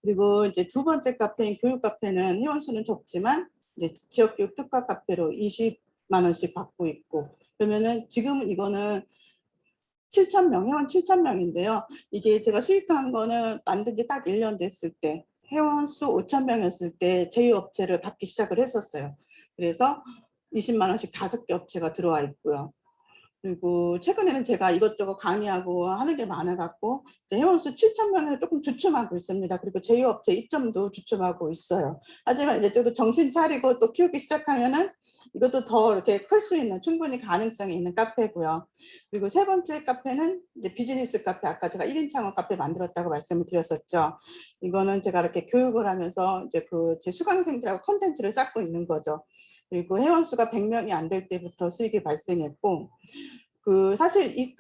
S2: 그리고 이제 두 번째 카페인 교육 카페는 회원수는 적지만 이제 지역교육 특화 카페로 20만 원씩 받고 있고, 그러면은 지금 이거는 7,000명, 회원 7,000명인데요. 이게 제가 수익한 거는 만든 지 딱 1년 됐을 때, 회원 수 5,000명이었을 때 제휴업체를 받기 시작을 했었어요. 그래서 20만 원씩 5개 업체가 들어와 있고요. 그리고 최근에는 제가 이것저것 강의하고 하는 게 많아갖고 회원수 7,000명을 조금 주춤하고 있습니다. 그리고 제휴업체 입점도 주춤하고 있어요. 하지만 이제 또 정신 차리고 또 키우기 시작하면은 이것도 더 이렇게 클 수 있는 충분히 가능성이 있는 카페고요. 그리고 세 번째 카페는 이제 비즈니스 카페, 아까 제가 1인 창업 카페 만들었다고 말씀을 드렸었죠. 이거는 제가 이렇게 교육을 하면서 이제 제 수강생들하고 컨텐츠를 쌓고 있는 거죠. 그리고 회원수가 100명이 안 될 때부터 수익이 발생했고, 사실 이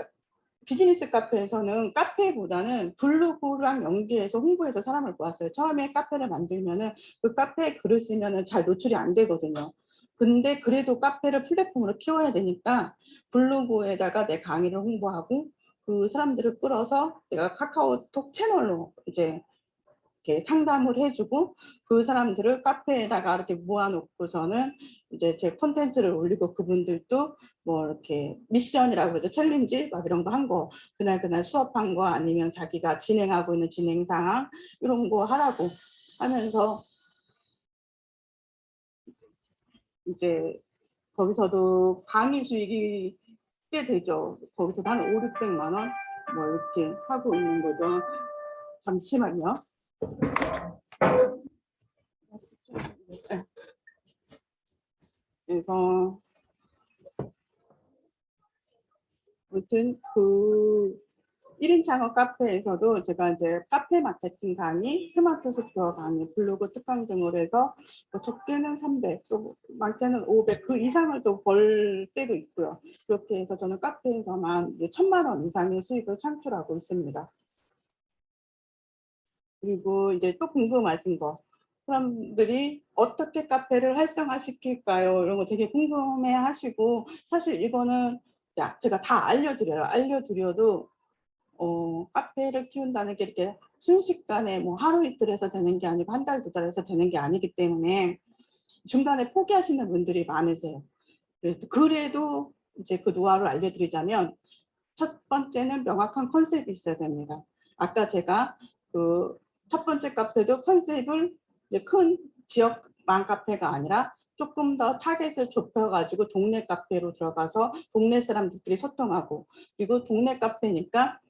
S2: 비즈니스 카페에서는 카페보다는 블로그랑 연계해서 홍보해서 사람을 모았어요. 처음에 카페를 만들면은 그 카페에 글을 쓰면은 잘 노출이 안 되거든요. 근데 그래도 카페를 플랫폼으로 키워야 되니까 블로그에다가 내 강의를 홍보하고 그 사람들을 끌어서 내가 카카오톡 채널로 이제 이렇게 상담을 해주고 그 사람들을 카페에다가 이렇게 모아놓고서는 이제 제 콘텐츠를 올리고, 그분들도 뭐 이렇게 미션이라고 그러죠. 챌린지 막 이런 거 한 거, 그날 수업한 거 아니면 자기가 진행하고 있는 진행 상황 이런 거 하라고 하면서 이제 거기서도 강의 수익이 꽤 되죠. 거기서 한 5, 600만 원 뭐 이렇게 하고 있는 거죠. 잠시만요. 그래서 아무튼 1인 창업 카페에서도 제가 이제 카페 마케팅 강의, 스마트 스토어 강의, 블로그 특강 등으로 해서 뭐 적게는 300, 또 많게는 500, 그 이상을 또 벌 때도 있고요. 그렇게 해서 저는 카페에서만 1,000만 원 이상의 수익을 창출하고 있습니다. 그리고 이제 또 궁금하신 거, 사람들이 어떻게 카페를 활성화시킬까요? 이런 거 되게 궁금해 하시고, 사실 이거는 제가 다 알려드려요. 알려드려도 카페를 키운다는 게 이렇게 순식간에 뭐 하루 이틀에서 되는 게 아니고 한 달, 두 달에서 되는 게 아니기 때문에 중간에 포기하시는 분들이 많으세요. 그래도 이제 그 노하우를 알려드리자면, 첫 번째는 명확한 컨셉이 있어야 됩니다. 아까 제가 첫 번째 카페도 컨셉을 이제 큰 지역만 카페가 아니라 조금 더 타겟을 좁혀가지고 동네 카페로 들어가서 동네 사람들끼리 소통하고, 그리고 동네 카페니까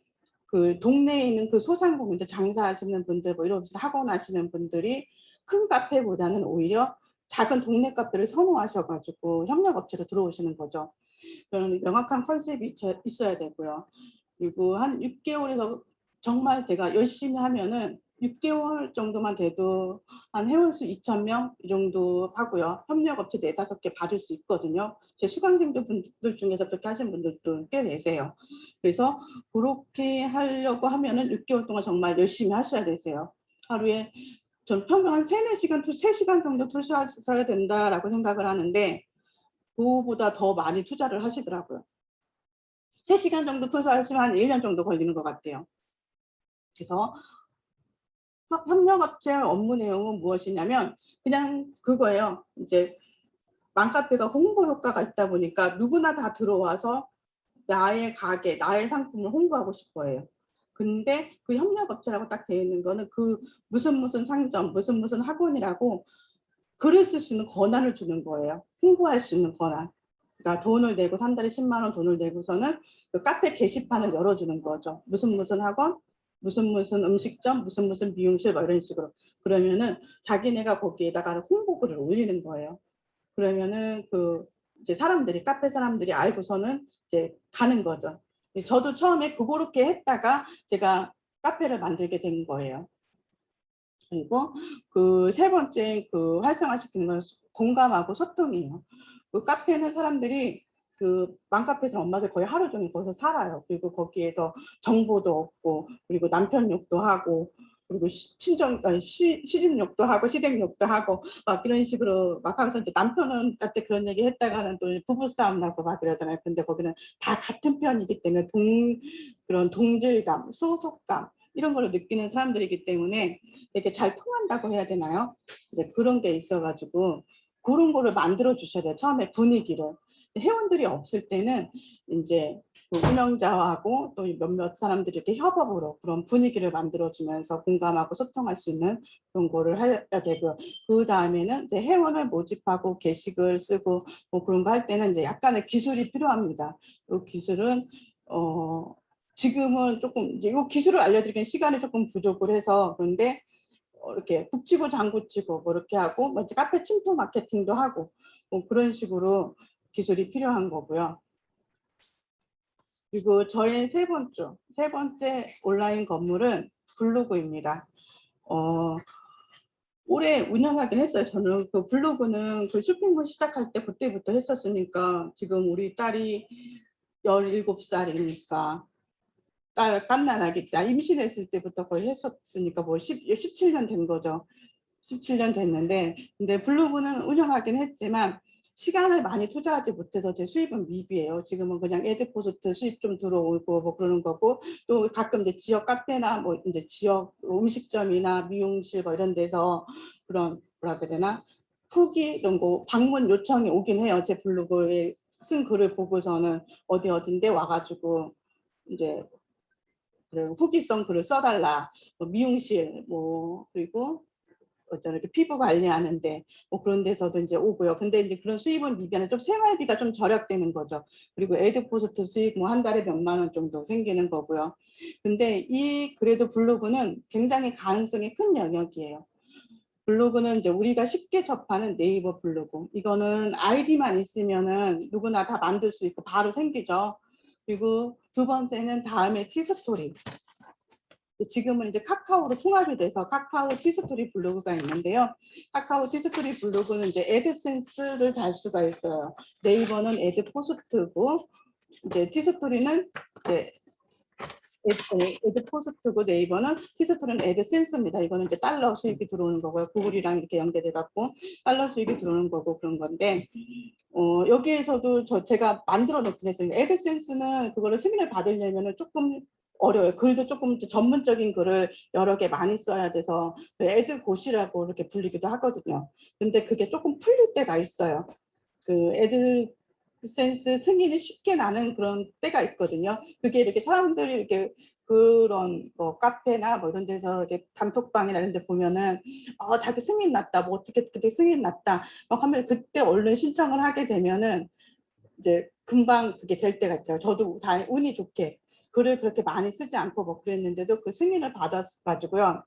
S2: 동네에 있는 소상공인들, 장사하시는 분들, 뭐 이런 학원 하시는 분들이 큰 카페보다는 오히려 작은 동네 카페를 선호하셔가지고 협력업체로 들어오시는 거죠. 그런 명확한 컨셉이 있어야 되고요. 그리고 한 6개월에서 정말 제가 열심히 하면은 6개월 정도만 돼도 한 회원수 2,000명 이 정도 하고요. 협력업체 4, 5개 받을 수 있거든요. 제 수강생들 중에서 그렇게 하시는 분들도 꽤 계세요. 그래서 그렇게 하려고 하면은 6개월 동안 정말 열심히 하셔야 되세요. 하루에 전 평균 한 3, 4시간, 3시간 정도 투자하셔야 된다라고 생각을 하는데, 그거보다 더 많이 투자를 하시더라고요. 3시간 정도 투자하시면 한 1년 정도 걸리는 것 같아요. 그래서 협력업체 업무 내용은 무엇이냐면 그냥 그거예요. 이제 맘카페가 홍보 효과가 있다 보니까 누구나 다 들어와서 나의 가게, 나의 상품을 홍보하고 싶어 해요. 근데 그 협력업체라고 딱 되어 있는 거는 무슨 상점, 무슨 학원이라고 글을 쓸 수 있는 권한을 주는 거예요. 홍보할 수 있는 권한. 그러니까 돈을 내고, 한 달에 10만 원 돈을 내고서는 그 카페 게시판을 열어주는 거죠. 무슨 학원, 무슨 음식점, 무슨 미용실, 뭐 이런 식으로. 그러면은 자기네가 거기에다가 홍보글을 올리는 거예요. 그러면은 이제 사람들이 카페 사람들이 알고서는 이제 가는 거죠. 저도 처음에 그렇게 했다가 제가 카페를 만들게 된 거예요. 그리고 그 세 번째 그 활성화시키는 건 공감하고 소통이에요. 그 카페는 사람들이 그 맘카페에서 엄마들 거의 하루 종일 거기서 살아요. 그리고 거기에서 정보도 얻고, 그리고 남편 욕도 하고, 그리고 시집 욕도 하고, 시댁 욕도 하고, 막 이런 식으로 막 하면서 이제 남편은 한테 그런 얘기 했다가는 또 부부싸움 나고 막 이러잖아요. 근데 거기는 다 같은 편이기 때문에 그런 동질감, 소속감, 이런 걸 느끼는 사람들이기 때문에 되게 잘 통한다고 해야 되나요? 이제 그런 게 있어가지고 그런 거를 만들어 주셔야 돼요. 처음에 분위기를. 회원들이 없을 때는 이제 그 운영자하고 또 몇몇 사람들이 이렇게 협업으로 그런 분위기를 만들어주면서 공감하고 소통할 수 있는 그런 거를 해야 되고요. 그 다음에는 이제 회원을 모집하고 게시글 쓰고 뭐 그런 거 할 때는 이제 약간의 기술이 필요합니다. 이 기술은 지금은 조금 이제 이 기술을 알려드리기엔 시간이 조금 부족을 해서 그런데 이렇게 북치고 장구치고 뭐 이렇게 하고 뭐 이제 카페 침투 마케팅도 하고 뭐 그런 식으로 기술이 필요한 거고요. 그리고 저의 세 번째 온라인 건물은 블로그입니다. 오래 운영하긴 했어요. 저는 그 블로그는 그 쇼핑몰 시작할 때 그때부터 했었으니까 지금 우리 딸이 17살이니까 딸 갓난아기 때 임신했을 때부터 거의 했었으니까 뭐 17년 된 거죠. 17년 됐는데 근데 블로그는 운영하긴 했지만 시간을 많이 투자하지 못해서 제 수입은 미비해요. 지금은 그냥 애드포스트 수입 좀 들어오고 뭐 그러는 거고 또 가끔 이제 지역 카페나 뭐 이제 지역 음식점이나 미용실 뭐 이런 데서 그런 뭐라 해야 되나 후기 이런 거 방문 요청이 오긴 해요. 제 블로그에 쓴 글을 보고서는 어딘데 와가지고 이제 후기성 글을 써달라. 뭐 미용실 뭐 그리고 이렇게 피부 관리하는데 뭐 그런 데서도 이제 오고요. 근데 이제 그런 수입은 미비하는 좀 생활비가 좀 절약되는 거죠. 그리고 애드포스트 수익 뭐 한 달에 몇만 원 정도 생기는 거고요. 근데 이 그래도 블로그는 굉장히 가능성이 큰 영역이에요. 블로그는 이제 우리가 쉽게 접하는 네이버 블로그. 이거는 아이디만 있으면은 누구나 다 만들 수 있고 바로 생기죠. 그리고 두 번째는 다음에 티스토리. 지금은 이제 카카오로 통합이 돼서 카카오 티스토리 블로그가 있는데요. 카카오 티스토리 블로그는 이제 애드센스를 달 수가 있어요. 네이버는 애드포스트고 이제 티스토리는 이제 애드포스트고 네이버는 티스토리는 애드센스입니다. 이거는 이제 달러 수익이 들어오는 거고요. 구글이랑 이렇게 연계돼 갖고 달러 수익이 들어오는 거고 그런 건데 여기에서도 제가 만들어 놓긴 했어요. 애드센스는 그거를 승인을 받으려면 조금 어려워요. 글도 조금 전문적인 글을 여러 개 많이 써야 돼서 애드고시라고 이렇게 불리기도 하거든요. 근데 그게 조금 풀릴 때가 있어요. 그 애드센스 승인이 쉽게 나는 그런 때가 있거든요. 그게 이렇게 사람들이 이렇게 그런 뭐 카페나 뭐 이런 데서 이렇게 단톡방이나 이런 데 보면은 자기 승인 났다, 뭐 어떻게 승인 났다 막 하면 그때 얼른 신청을 하게 되면은 이제 금방 그게 될 때가 있어요. 저도 다 운이 좋게 글을 그렇게 많이 쓰지 않고 뭐 그랬는데도 그 승인을 받아가지고요.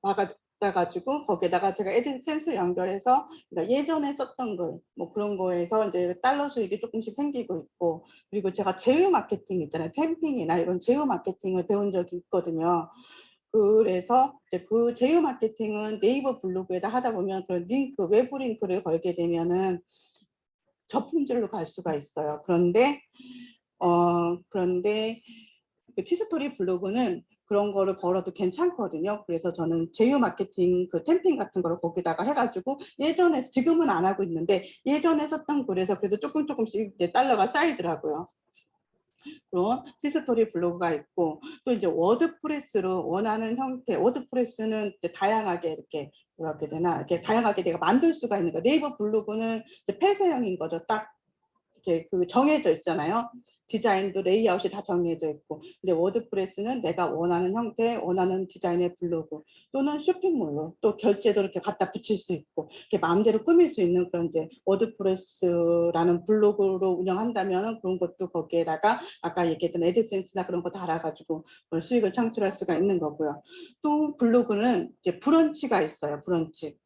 S2: 받아가지고 거기에다가 제가 애드센스 연결해서 그러니까 예전에 썼던 글 뭐 그런 거에서 이제 달러 수익이 조금씩 생기고 있고 그리고 제가 제휴 마케팅 있잖아요. 캠핑이나 이런 제휴 마케팅을 배운 적이 있거든요. 그래서 이제 그 제휴 마케팅은 네이버 블로그에다 하다 보면 그런 링크, 외부 링크를 걸게 되면은 저품질로 갈 수가 있어요. 그런데 그 티스토리 블로그는 그런 거를 걸어도 괜찮거든요. 그래서 저는 제휴 마케팅 그 템핑 같은 거를 거기다가 해가지고 예전에 지금은 안 하고 있는데 예전에 썼던 글에서 그래도 조금씩 이제 달러가 쌓이더라고요. 그런 티스토리 블로그가 있고 또 이제 워드프레스로 원하는 형태 워드프레스는 이제 다양하게 이렇게 뭐라 해야 되나 이렇게 다양하게 내가 만들 수가 있는 거 네이버 블로그는 이제 폐쇄형인 거죠. 딱 이렇게 그 정해져 있잖아요. 디자인도 레이아웃이 다 정해져 있고 근데 워드프레스는 내가 원하는 형태 원하는 디자인의 블로그 또는 쇼핑몰로 또 결제도 이렇게 갖다 붙일 수 있고 이렇게 마음대로 꾸밀 수 있는 그런 이제 워드프레스라는 블로그로 운영한다면 그런 것도 거기에다가 아까 얘기했던 애드센스나 그런 거 달아가지고 수익을 창출할 수가 있는 거고요. 또 블로그는 이제 브런치가 있어요. 브런치.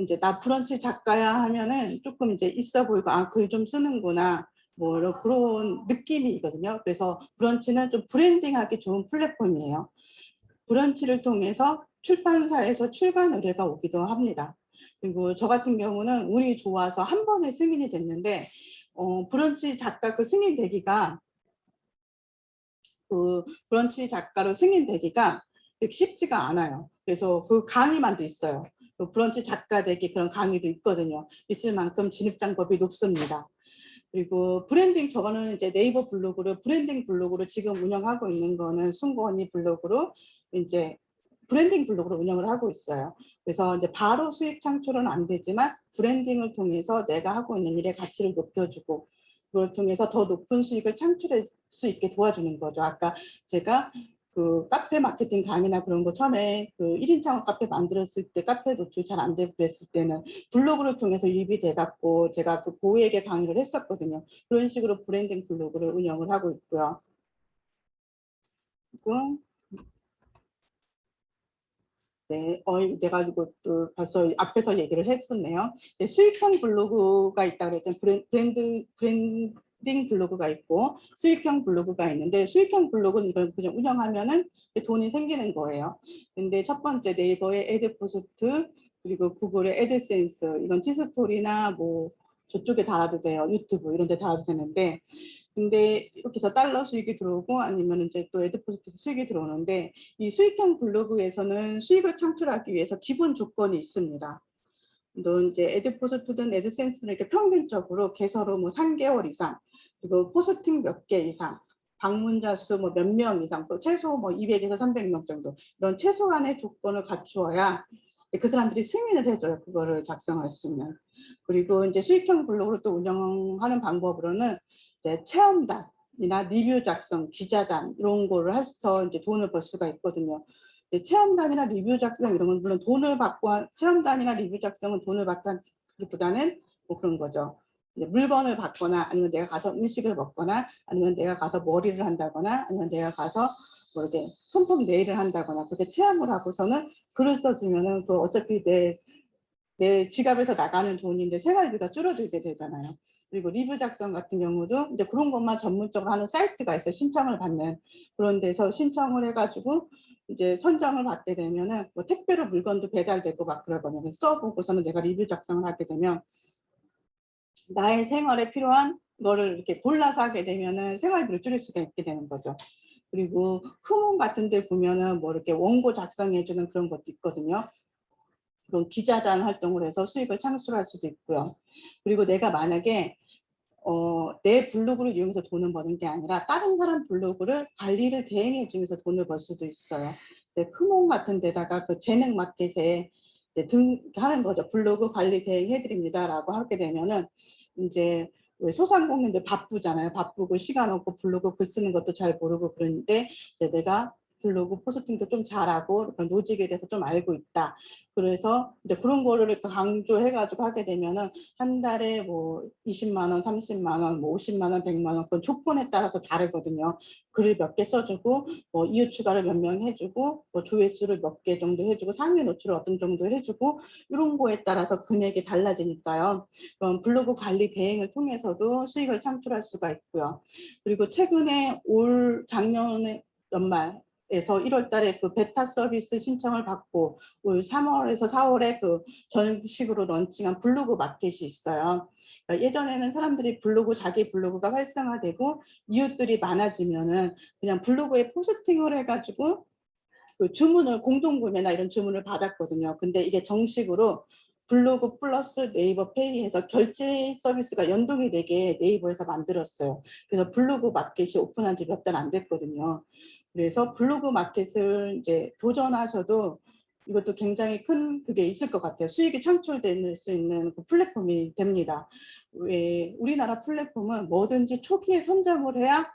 S2: 이제 나 브런치 작가야 하면은 조금 이제 있어 보이고 아, 글 좀 쓰는구나. 뭐 그런 느낌이거든요. 그래서 브런치는 좀 브랜딩하기 좋은 플랫폼이에요. 브런치를 통해서 출판사에서 출간 의뢰가 오기도 합니다. 그리고 저 같은 경우는 운이 좋아서 한 번에 승인이 됐는데 브런치 작가 그 승인 되기가 그 브런치 작가로 승인되기가 쉽지가 않아요. 그래서 그 강의만도 있어요. 그 브런치 작가 되기 그런 강의도 있거든요. 있을 만큼 진입 장벽이 높습니다. 그리고 브랜딩 저거는 이제 네이버 블로그로 브랜딩 블로그로 지금 운영하고 있는 거는 승구 언니 블로그로 이제 브랜딩 블로그로 운영을 하고 있어요. 그래서 이제 바로 수익 창출은 안 되지만 브랜딩을 통해서 내가 하고 있는 일의 가치를 높여주고 그걸 통해서 더 높은 수익을 창출할 수 있게 도와주는 거죠. 아까 제가 그 카페 마케팅 강의나 그런 거 처음에 그 1인 창업 카페 만들었을 때 카페 노출 잘 안 되고 그랬을 때는 블로그를 통해서 유입이 돼갖고 제가 그 고액의 강의를 했었거든요. 그런 식으로 브랜딩 블로그를 운영을 하고 있고요. 그리고 네, 내가 이거 또 벌써 앞에서 얘기를 했었네요. 수익형 블로그가 있다고 그랬잖아요. 브랜딩 블로그가 있고 수익형 블로그가 있는데 수익형 블로그는 이걸 그냥 운영하면은 돈이 생기는 거예요. 근데 첫 번째 네이버의 애드포스트 그리고 구글의 애드센스 이건 티스토리나 뭐 저쪽에 달아도 돼요. 유튜브 이런 데 달아도 되는데 근데 이렇게 해서 달러 수익이 들어오고 아니면 이제 또 애드포스트 수익이 들어오는데 이 수익형 블로그에서는 수익을 창출하기 위해서 기본 조건이 있습니다. 또 이제 애드포스트든 애드센스는 이렇게 평균적으로 개설후 뭐 3개월 이상 그리고 포스팅 몇 개 이상 방문자 수 뭐 몇 명 이상 또 최소 뭐 200에서 300명 정도 이런 최소한의 조건을 갖추어야 그 사람들이 승인을 해줘요. 그거를 작성할 수 있는. 그리고 이제 수익형 블로그를 또 운영하는 방법으로는 이제 체험단이나 리뷰 작성, 기자단 이런 거를 해서 이제 돈을 벌 수가 있거든요. 체험단이나 리뷰 작성 이런 건 물론 돈을 받고 체험단이나 리뷰 작성은 돈을 받고 하기보다는 뭐 그런 거죠. 물건을 받거나 아니면 내가 가서 음식을 먹거나 아니면 내가 가서 머리를 한다거나 아니면 내가 가서 뭐 이렇게 손톱 네일을 한다거나 그렇게 체험을 하고서는 글을 써주면은 그 어차피 내 지갑에서 나가는 돈인데 생활비가 줄어들게 되잖아요. 그리고 리뷰 작성 같은 경우도 이제 그런 것만 전문적으로 하는 사이트가 있어요. 신청을 받는 그런 데서 신청을 해가지고 이제 선정을 받게 되면은 뭐 택배로 물건도 배달되고 막 그러거든요. 써보고서는 내가 리뷰 작성을 하게 되면 나의 생활에 필요한 거를 이렇게 골라서 하게 되면은 생활비를 줄일 수가 있게 되는 거죠. 그리고 후문 같은 데 보면은 뭐 이렇게 원고 작성해주는 그런 것도 있거든요. 그런 기자단 활동을 해서 수익을 창출할 수도 있고요. 그리고 내가 만약에 내 블로그를 이용해서 돈을 버는 게 아니라 다른 사람 블로그를 관리를 대행해 주면서 돈을 벌 수도 있어요. 크몬 같은 데다가 그 재능 마켓에 이제 하는 거죠. 블로그 관리 대행해 드립니다라고 하게 되면은 이제 소상공인들 바쁘잖아요. 바쁘고 시간 없고 블로그 글 쓰는 것도 잘 모르고 그러는데 이제 내가 블로그 포스팅도 좀 잘하고 노직에 대해서 좀 알고 있다. 그래서 이제 그런 거를 강조해가지고 하게 되면은 한 달에 뭐 20만 원, 30만 원, 뭐 50만 원, 100만 원 그건 조건에 따라서 다르거든요. 글을 몇 개 써주고 뭐 이웃 추가를 몇 명 해주고 뭐 조회수를 몇 개 정도 해주고 상위 노출을 어떤 정도 해주고 이런 거에 따라서 금액이 달라지니까요. 그럼 블로그 관리 대행을 통해서도 수익을 창출할 수가 있고요. 그리고 최근에 올 작년에 연말 에서 1월 달에 그 베타 서비스 신청을 받고 올 3월에서 4월에 그 전식으로 런칭한 블로그 마켓이 있어요. 그러니까 예전에는 사람들이 자기 블로그가 활성화되고 이웃들이 많아지면은 그냥 블로그에 포스팅을 해가지고 그 주문을 공동구매나 이런 주문을 받았거든요. 근데 이게 정식으로 블로그 플러스 네이버 페이 해서 결제 서비스가 연동이 되게 네이버에서 만들었어요. 그래서 블로그 마켓이 오픈한 지 몇 달 안 됐거든요. 그래서 블로그 마켓을 이제 도전하셔도 이것도 굉장히 큰 그게 있을 것 같아요. 수익이 창출될 수 있는 그 플랫폼이 됩니다. 왜 우리나라 플랫폼은 뭐든지 초기에 선점을 해야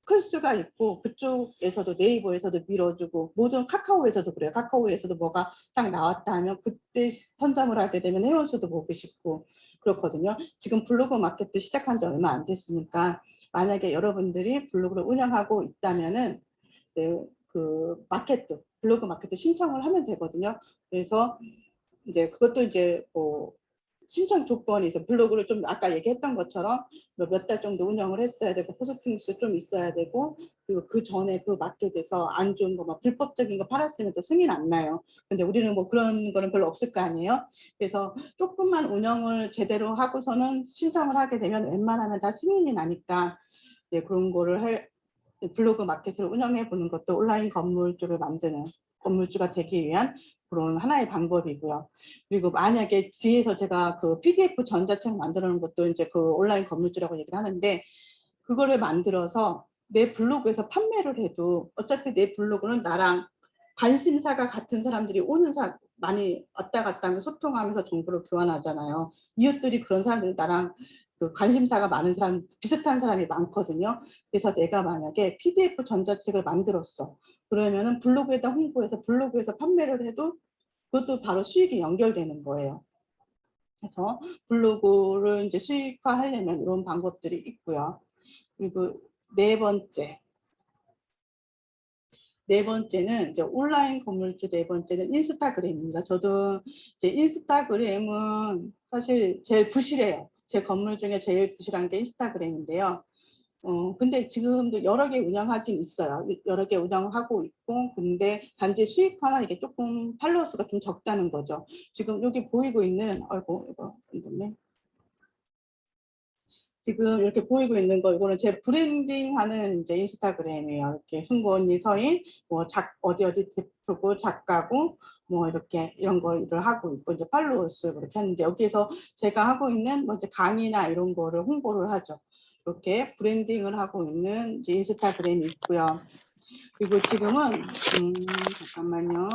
S2: 클 수가 있고 그쪽에서도 네이버에서도 밀어주고 모든 카카오에서도 그래요. 카카오에서도 뭐가 딱 나왔다 하면 그때 선점을 하게 되면 회원수도 보고 싶고 그렇거든요. 지금 블로그 마켓도 시작한 지 얼마 안 됐으니까 만약에 여러분들이 블로그를 운영하고 있다면은 네, 그 블로그 마켓도 신청을 하면 되거든요. 그래서 이제 그것도 이제 뭐 신청 조건이 있어. 블로그를 좀 아까 얘기했던 것처럼 몇 달 정도 운영을 했어야 되고 포스팅 수 좀 있어야 되고, 그리고 그 전에 그 마켓에서 안 좋은 거 막 불법적인 거 팔았으면 또 승인 안 나요. 근데 우리는 뭐 그런 거는 별로 없을 거 아니에요. 그래서 조금만 운영을 제대로 하고서는 신청을 하게 되면 웬만하면 다 승인이 나니까 이제 그런 거를 블로그 마켓을 운영해 보는 것도 온라인 건물주를 만드는, 건물주가 되기 위한 그런 하나의 방법이고요. 그리고 만약에 뒤에서 제가 그 PDF 전자책 만들어 놓은 것도 이제 그 온라인 건물주라고 얘기를 하는데, 그거를 만들어서 내 블로그에서 판매를 해도 어차피 내 블로그는 나랑 관심사가 같은 사람들이 오는 사람 많이 왔다 갔다 하면서 소통하면서 정보를 교환하잖아요. 이웃들이 그런 사람들이 나랑 그 관심사가 많은 사람, 비슷한 사람이 많거든요. 그래서 내가 만약에 PDF 전자책을 만들었어. 그러면은 블로그에다 홍보해서 블로그에서 판매를 해도 그것도 바로 수익이 연결되는 거예요. 그래서 블로그를 이제 수익화하려면 이런 방법들이 있고요. 그리고 네 번째는 이제 온라인 건물주, 네 번째는 인스타그램입니다. 저도 이제 인스타그램은 사실 제일 부실해요. 제 건물 중에 제일 부실한 게 인스타그램인데요. 근데 지금도 여러 개 운영하긴 있어요. 여러 개 운영하고 있고, 근데 단지 수익화나 이게 조금 팔로워 수가 좀 적다는 거죠. 지금 여기 보이고 있는, 아이고, 이거 안 됐네. 지금 이렇게 보이고 있는 거, 이거는 제 브랜딩하는 이제 인스타그램이에요. 이렇게 승구 언니 서인, 뭐 어디 대표고 작가고, 뭐 이렇게 이런 거를 하고 있고, 이제 팔로워 수 그렇게 하는데, 여기에서 제가 하고 있는 뭐 이제 강의나 이런 거를 홍보를 하죠. 이렇게 브랜딩을 하고 있는 이제 인스타그램이 있고요. 그리고 지금은 잠깐만요.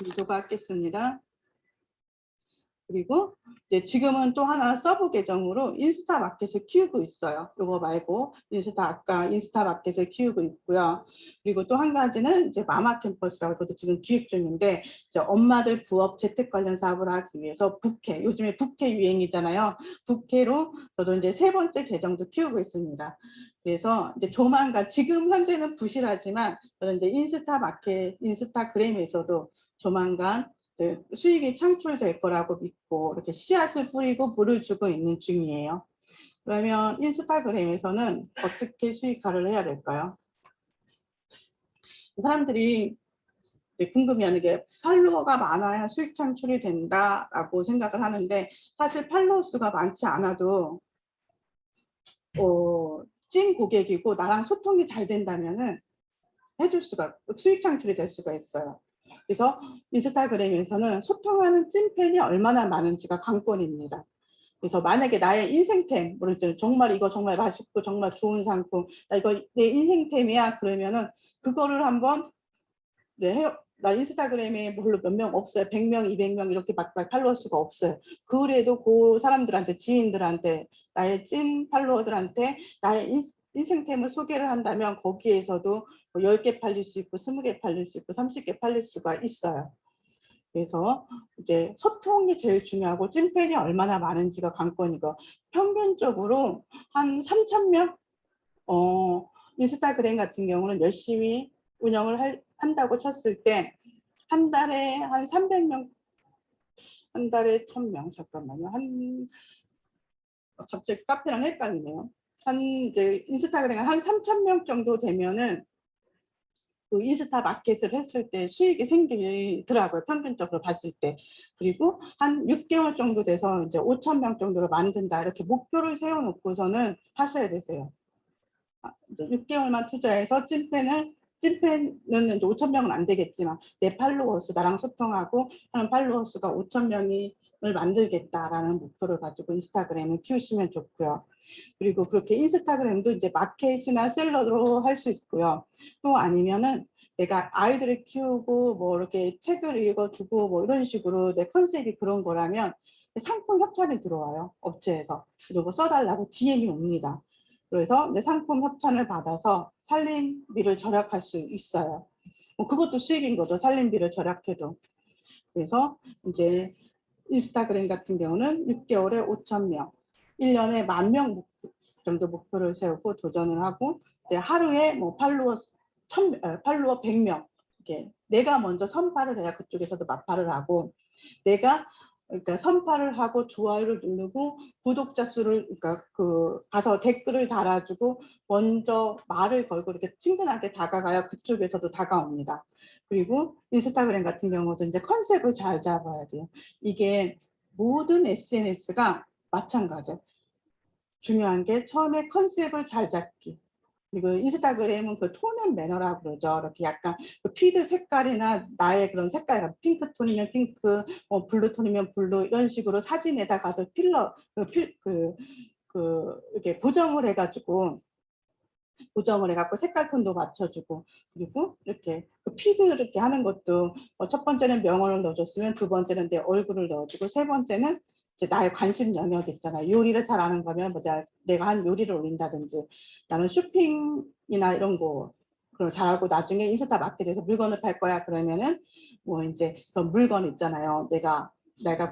S2: 미소가 겠습니다. 그리고 이제 지금은 또 하나 서브 계정으로 인스타 마켓을 키우고 있어요. 이거 말고 아까 인스타 마켓을 키우고 있고요. 그리고 또 한 가지는 이제 마마 캠퍼스라고, 그것도 지금 기획 중인데, 이제 엄마들 부업 재택 관련 사업을 하기 위해서 부캐, 요즘에 부캐 유행이잖아요. 부캐로 저도 이제 세 번째 계정도 키우고 있습니다. 그래서 이제 조만간, 지금 현재는 부실하지만 저는 이제 인스타그램에서도 조만간 수익이 창출될 거라고 믿고 이렇게 씨앗을 뿌리고 물을 주고 있는 중이에요. 그러면 인스타그램에서는 어떻게 수익화를 해야 될까요? 사람들이 궁금해하는 게 팔로워가 많아야 수익 창출이 된다라고 생각을 하는데, 사실 팔로워 수가 많지 않아도 찐 고객이고 나랑 소통이 잘 된다면은 수익 창출이 될 수가 있어요. 그래서 인스타그램에서는 소통하는 찐팬이 얼마나 많은지가 관건입니다. 그래서 만약에 나의 인생템, 정말 이거 정말 맛있고 정말 좋은 상품, 나 이거 내 인생템이야, 그러면은 그거를 한번 나 인스타그램에 별로 몇 명 없어요. 100명, 200명 이렇게 막 팔로워 수가 없어요. 그래도 그 사람들한테, 지인들한테, 나의 찐 팔로워들한테 나의 인생템을 소개를 한다면 거기에서도 뭐 10개 팔릴 수 있고 20개 팔릴 수 있고 30개 팔릴 수가 있어요. 그래서 이제 소통이 제일 중요하고 찐팬이 얼마나 많은지가 관건이고, 평균적으로 한 3,000명? 인스타그램 같은 경우는 열심히 운영을 한다고 쳤을 때 한 달에 한 300명, 한 달에 1,000명, 잠깐만요. 갑자기 카페랑 헷갈리네요. 이제 인스타그램 한 3,000명 정도 되면은 그 인스타 마켓을 했을 때 수익이 생기더라고요. 평균적으로 봤을 때. 그리고 한 6개월 정도 돼서 이제 5,000명 정도로 만든다, 이렇게 목표를 세워놓고서는 하셔야 되세요. 이제 6개월만 투자해서 찐팬은 이제 5,000명은 안 되겠지만 내 팔로워 수, 나랑 소통하고 하는 팔로워 수가 5,000명을 만들겠다라는 목표를 가지고 인스타그램을 키우시면 좋고요. 그리고 그렇게 인스타그램도 이제 마켓이나 셀러로 할 수 있고요. 또 아니면은 내가 아이들을 키우고 뭐 이렇게 책을 읽어주고 뭐 이런 식으로 내 컨셉이 그런 거라면 상품 협찬이 들어와요, 업체에서. 그리고 써달라고 DM이 옵니다. 그래서 내 상품 협찬을 받아서 살림비를 절약할 수 있어요. 그것도 수익인 거죠, 살림비를 절약해도. 그래서 이제 인스타그램 같은 경우는 6개월에 5,000명, 1년에 10,000명 정도 목표를 세우고 도전을 하고, 이제 하루에 뭐 팔로워 100명 이렇게 내가 먼저 선발을 해야 그쪽에서도 맞팔을 하고, 내가 그러니까 선발을 하고 좋아요를 누르고 구독자 수를 그러니까 그 가서 댓글을 달아주고 먼저 말을 걸고 이렇게 친근하게 다가가야 그쪽에서도 다가옵니다. 그리고 인스타그램 같은 경우도 이제 컨셉을 잘 잡아야 돼요. 이게 모든 SNS가 마찬가지예요. 중요한 게 처음에 컨셉을 잘 잡기. 그리고 인스타그램은 그 톤 앤 매너라고 그러죠. 이렇게 약간 그 피드 색깔이나 나의 그런 색깔, 핑크톤이면 핑크, 블루톤이면 블루 이런 식으로 사진에다가도 필러, 이렇게 보정을 해갖고 색깔 톤도 맞춰주고, 그리고 이렇게 그 피드 이렇게 하는 것도 첫 번째는 명언을 넣어줬으면 두 번째는 내 얼굴을 넣어주고 세 번째는 이제 나의 관심 영역 있잖아요. 요리를 잘하는 거면 뭐 내가 한 요리를 올린다든지, 나는 쇼핑이나 이런 거 그걸 잘하고 나중에 인스타 마켓에서 물건을 팔 거야 그러면은 뭐 이제 그런 물건 있잖아요. 내가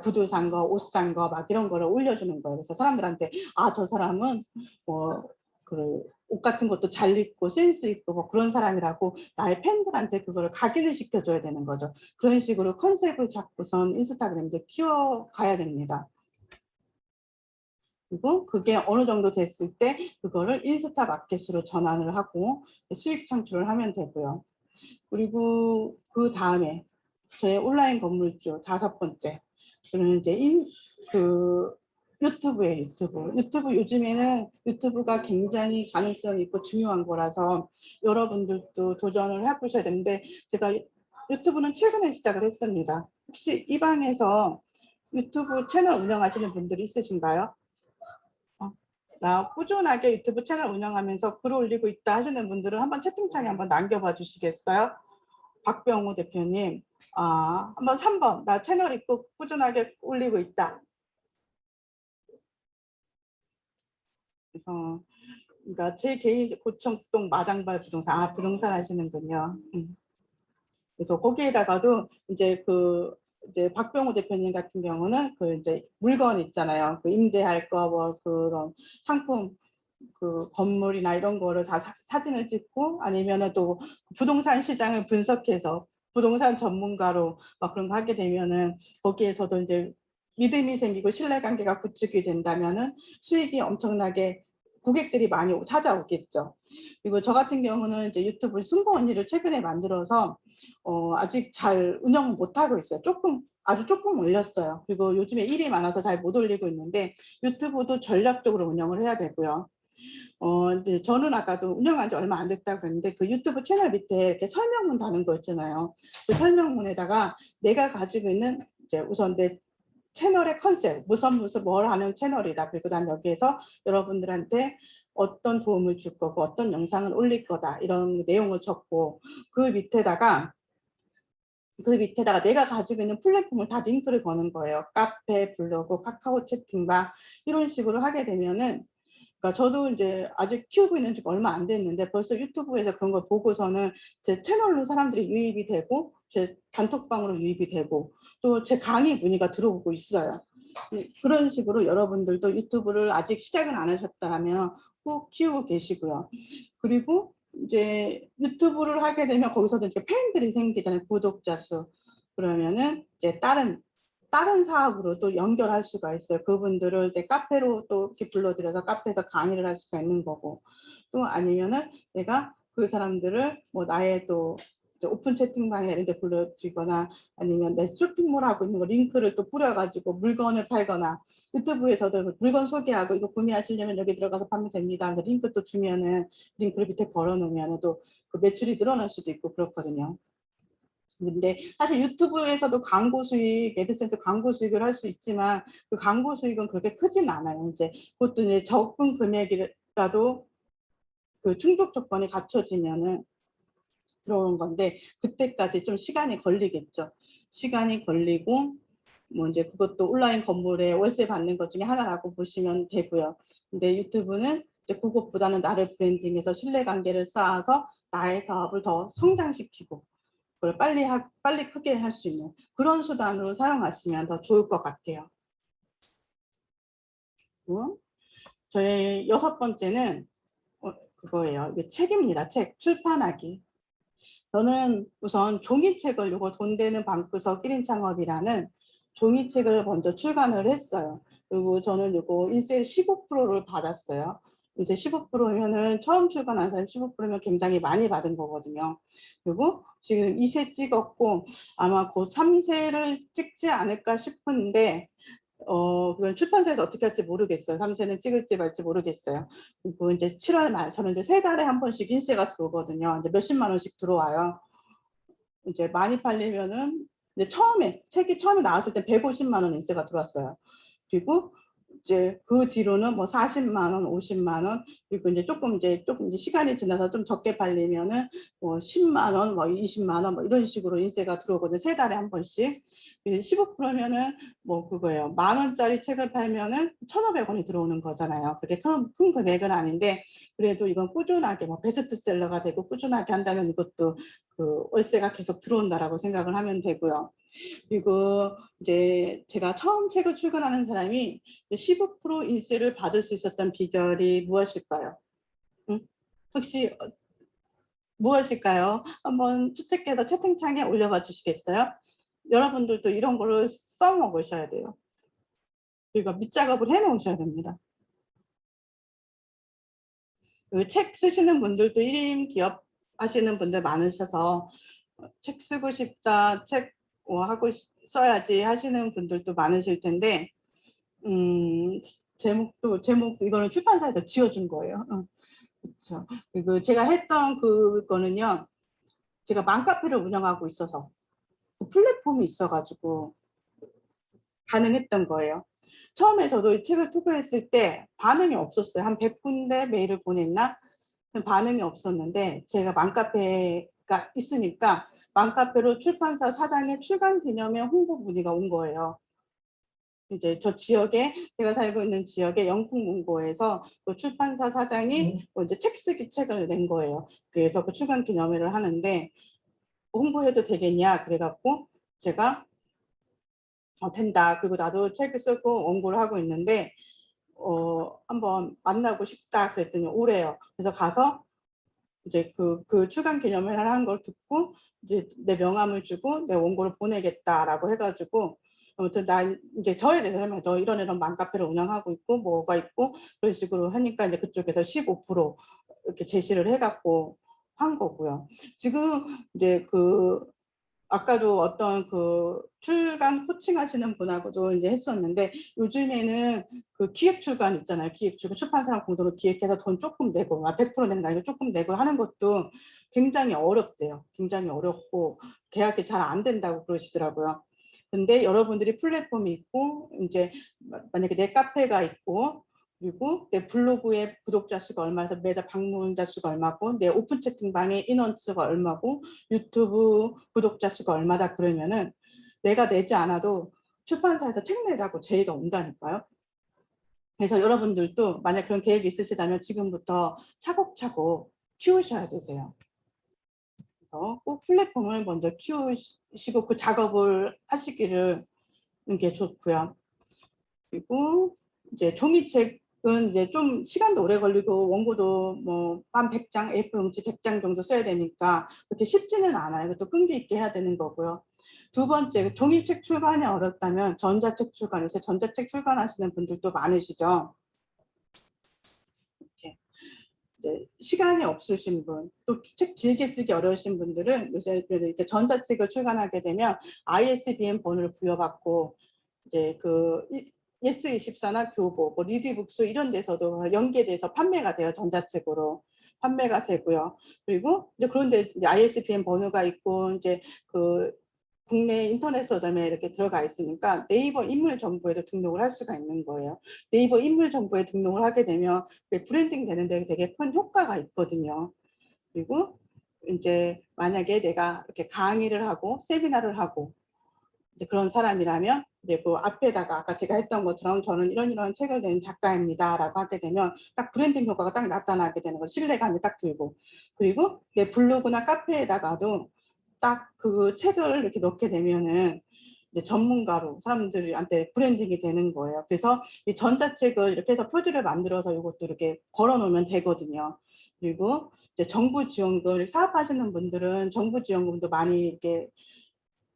S2: 구두 산 거, 옷 산 거 막 이런 거를 올려주는 거예요. 그래서 사람들한테 아, 저 사람은 옷 같은 것도 잘 입고 센스 있고 뭐 그런 사람이라고 나의 팬들한테 그거를 각인을 시켜줘야 되는 거죠. 그런 식으로 컨셉을 잡고선 인스타그램도 키워가야 됩니다. 그리고 그게 어느 정도 됐을 때 그거를 인스타 마켓으로 전환을 하고 수익 창출을 하면 되고요. 그리고 그 다음에 저의 온라인 건물주 5번째. 저는 이제 유튜브에 유튜브 요즘에는 유튜브가 굉장히 가능성이 있고 중요한 거라서 여러분들도 도전을 해보셔야 되는데, 제가 유튜브는 최근에 시작을 했습니다. 혹시 이 방에서 유튜브 채널 운영하시는 분들이 있으신가요? 나 꾸준하게 유튜브 채널 운영하면서 글 올리고 있다 하시는 분들은 한번 채팅창에 한번 남겨봐 주시겠어요? 박병우 대표님, 한번 3번, 나 채널 있고 꾸준하게 올리고 있다. 그래서 그러니까 제 개인 고척동 마당발 부동산, 부동산 하시는군요. 그래서 거기에다가도 이제 박병호 대표님 같은 경우는 그 이제 물건 있잖아요. 그 임대할 거 뭐 그런 상품 그 건물이나 이런 거를 다 사진을 찍고, 아니면은 또 부동산 시장을 분석해서 부동산 전문가로 막 그런 거 하게 되면은 거기에서도 이제 믿음이 생기고 신뢰관계가 구축이 된다면은 수익이 엄청나게 고객들이 많이 찾아오겠죠. 그리고 저 같은 경우는 이제 유튜브 승부 언니를 최근에 만들어서 아직 잘 운영을 못 하고 있어요. 아주 조금 올렸어요. 그리고 요즘에 일이 많아서 잘 못 올리고 있는데 유튜브도 전략적으로 운영을 해야 되고요. 이제 저는 아까도 운영한 지 얼마 안 됐다고 그랬는데 그 유튜브 채널 밑에 이렇게 설명문 다는 거 있잖아요. 그 설명문에다가 내가 가지고 있는 이제 우선 내 채널의 컨셉, 무슨 뭘 하는 채널이다. 그리고 난 여기에서 여러분들한테 어떤 도움을 줄 거고 어떤 영상을 올릴 거다. 이런 내용을 적고 그 밑에다가 내가 가지고 있는 플랫폼을 다 링크를 거는 거예요. 카페, 블로그, 카카오 채팅방 이런 식으로 하게 되면은, 그러니까 저도 이제 아직 키우고 있는 지 얼마 안 됐는데 벌써 유튜브에서 그런 걸 보고서는 제 채널로 사람들이 유입이 되고 제 단톡방으로 유입이 되고 또 제 강의 문의가 들어오고 있어요. 그런 식으로 여러분들도 유튜브를 아직 시작은 안 하셨다면 꼭 키우고 계시고요. 그리고 이제 유튜브를 하게 되면 거기서도 이렇게 팬들이 생기잖아요. 구독자 수. 그러면은 이제 다른 사업으로 또 연결할 수가 있어요. 그분들을 이제 카페로 또 이렇게 불러들여서 카페에서 강의를 할 수가 있는 거고, 또 아니면은 내가 그 사람들을 뭐 나의 또 오픈 채팅방에 이런 데 불러주거나, 아니면 내 쇼핑몰 하고 있는 거 링크를 또 뿌려가지고 물건을 팔거나, 유튜브에서도 물건 소개하고 이거 구매하시려면 여기 들어가서 파면 됩니다. 그래서 링크 또 주면은 링크를 밑에 걸어 놓으면 또 그 매출이 늘어날 수도 있고 그렇거든요. 근데 사실 유튜브에서도 광고 수익, 애드센스 광고 수익을 할 수 있지만 그 광고 수익은 그렇게 크진 않아요. 이제 그것도 이제 적은 금액이라도 그 충족 조건이 갖춰지면은 들어오는 건데 그때까지 좀 시간이 걸리겠죠. 시간이 걸리고 뭐 이제 그것도 온라인 건물에 월세 받는 것 중에 하나라고 보시면 되고요. 근데 유튜브는 이제 그것보다는 나를 브랜딩해서 신뢰관계를 쌓아서 나의 사업을 더 성장시키고 그걸 빨리 크게 할 수 있는 그런 수단으로 사용하시면 더 좋을 것 같아요. 저의 6번째는 그거예요. 책입니다. 책 출판하기. 저는 우선 종이책을 요거 돈 되는 방구석 1인 창업이라는 종이책을 먼저 출간을 했어요. 그리고 저는 요거 인세 15%를 받았어요. 이제 15%면은 처음 출간한 사람 15%면 굉장히 많이 받은 거거든요. 그리고 지금 2세 찍었고 아마 곧 3세를 찍지 않을까 싶은데 그건 출판사에서 어떻게 할지 모르겠어요. 3세는 찍을지 말지 모르겠어요. 그리고 이제 7월 말 저는 이제 3달에 한 번씩 인세가 들어오거든요. 이제 몇십만 원씩 들어와요. 이제 많이 팔리면은 이제 책이 처음에 나왔을 때 150만 원 인세가 들어왔어요. 그리고 이제 그 뒤로는 뭐 40만 원, 50만 원, 그리고 이제 조금 이제 시간이 지나서 좀 적게 팔리면은 뭐 10만 원, 뭐 20만 원, 뭐 이런 식으로 인세가 들어오거든요. 3달에 한 번씩. 15%면은 뭐 그거예요. 10,000원짜리 책을 팔면은 1,500원이 들어오는 거잖아요. 그게 큰 금액은 아닌데 그래도 이건 꾸준하게 뭐 베스트셀러가 되고 꾸준하게 한다면 이것도 그 월세가 계속 들어온다라고 생각을 하면 되고요. 그리고 이제 제가 처음 책을 출간하는 사람이 15% 인세를 받을 수 있었던 비결이 무엇일까요? 혹시 무엇일까요? 한번 추측해서 채팅창에 올려봐 주시겠어요? 여러분들도 이런 거를 써먹으셔야 돼요. 그리고 밑작업을 해놓으셔야 됩니다. 책 쓰시는 분들도 1인 기업 하시는 분들 많으셔서 책 쓰고 싶다, 책 하고 써야지 하시는 분들도 많으실 텐데 제목 이거는 출판사에서 지어준 거예요. 그렇죠. 그리고 제가 했던 그거는요. 제가 맘카페를 운영하고 있어서 그 플랫폼이 있어가지고 가능했던 거예요. 처음에 저도 이 책을 투고했을 때 반응이 없었어요. 한 100군데 메일을 보냈나? 반응이 없었는데 제가 맘카페가 있으니까 맘카페로 출판사 사장의 출간 기념회 홍보 문의가 온 거예요. 이제 저 지역에 제가 살고 있는 지역의 영풍문고에서 그 출판사 사장이 이제 책 쓰기 책을 낸 거예요. 그래서 그 출간 기념회를 하는데 홍보해도 되겠냐 그래갖고 제가 된다. 그리고 나도 책을 쓰고 원고를 하고 있는데 한번 만나고 싶다 그랬더니 오래요. 그래서 가서 이제 그 출간 기념회를 한 걸 듣고 이제 내 명함을 주고 내 원고를 보내겠다라고 해가지고 아무튼 난 이제 저에 대해서 설명, 저 이런 맘카페를 운영하고 있고 뭐가 있고 그런 식으로 하니까 이제 그쪽에서 15% 이렇게 제시를 해갖고 한 거고요. 지금 이제 아까도 어떤 출간 코칭 하시는 분하고도 이제 했었는데 요즘에는 기획 출간 있잖아요. 기획 출간 출판사랑 공동으로 기획해서 돈 조금 내고 100% 내는 거 아니고 조금 내고 하는 것도 굉장히 어렵대요. 굉장히 어렵고 계약이 잘 안 된다고 그러시더라고요. 근데 여러분들이 플랫폼이 있고 이제 만약에 내 카페가 있고 그리고 내 블로그에 구독자 수가 얼마에서 매달 방문자 수가 얼마고 내 오픈 채팅방에 인원 수가 얼마고 유튜브 구독자 수가 얼마다 그러면은 내가 내지 않아도 출판사에서 책 내자고 제의가 온다니까요. 그래서 여러분들도 만약 그런 계획이 있으시다면 지금부터 차곡차곡 키우셔야 되세요. 그래서 꼭 플랫폼을 먼저 키우시고 그 작업을 하시기를 게 좋고요. 그리고 이제 종이책은 이제 좀 시간도 오래 걸리고 원고도 뭐 한 100장, A4 용지 100장 정도 써야 되니까 그렇게 쉽지는 않아요. 이것도 끈기 있게 해야 되는 거고요. 두 번째, 종이책 출간이 어렵다면 전자책 출간에서 전자책 출간하시는 분들도 많으시죠. 이렇게 시간이 없으신 분, 또 책 길게 쓰기 어려우신 분들은 요새 이렇게 전자책을 출간하게 되면 ISBN 번호를 부여받고 이제 예스24나 교보, 뭐 리디북스 이런 데서도 연계돼서 판매가 돼요. 전자책으로 판매가 되고요. 그리고 이제 그런데 이제 ISBN 번호가 있고 이제 국내 인터넷 서점에 이렇게 들어가 있으니까 네이버 인물 정보에도 등록을 할 수가 있는 거예요. 네이버 인물 정보에 등록을 하게 되면 브랜딩 되는 데 되게 큰 효과가 있거든요. 그리고 이제 만약에 내가 이렇게 강의를 하고 세미나를 하고 이제 그런 사람이라면 이제 그 앞에다가 아까 제가 했던 것처럼 저는 이런 책을 낸 작가입니다라고 하게 되면 딱 브랜딩 효과가 딱 나타나게 되는 거, 신뢰감이 딱 들고, 그리고 내 블로그나 카페에다가도 딱 그 책을 이렇게 넣게 되면은 이제 전문가로 사람들한테 브랜딩이 되는 거예요. 그래서 이 전자책을 이렇게 해서 표지를 만들어서 이것도 이렇게 걸어 놓으면 되거든요. 그리고 이제 정부 지원금을 사업하시는 분들은 정부 지원금도 많이 이렇게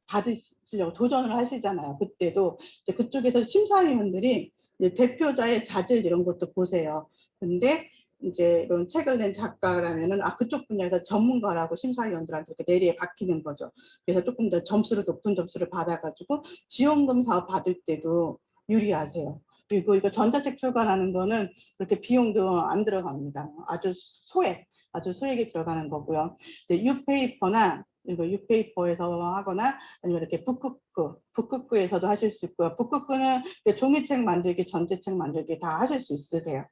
S2: 받으시려고 도전을 하시잖아요. 그때도 이제 그쪽에서 심사위원들이 이제 대표자의 자질 이런 것도 보세요. 근데 이제 이런 책을 낸 작가라면은 그쪽 분야에서 전문가라고 심사위원들한테 이렇게 내리에 박히는 거죠. 그래서 조금 더 점수를 높은 점수를 받아가지고 지원금 사업 받을 때도 유리하세요. 그리고 이거 전자책 출간하는 거는 그렇게 비용도 안 들어갑니다. 아주 소액이 들어가는 거고요. 이제 유페이퍼나 이거 유페이퍼에서 하거나 아니면 이렇게 북극구에서도 하실 수 있고요. 북극구는 종이책 만들기, 전자책 만들기 다 하실 수 있으세요.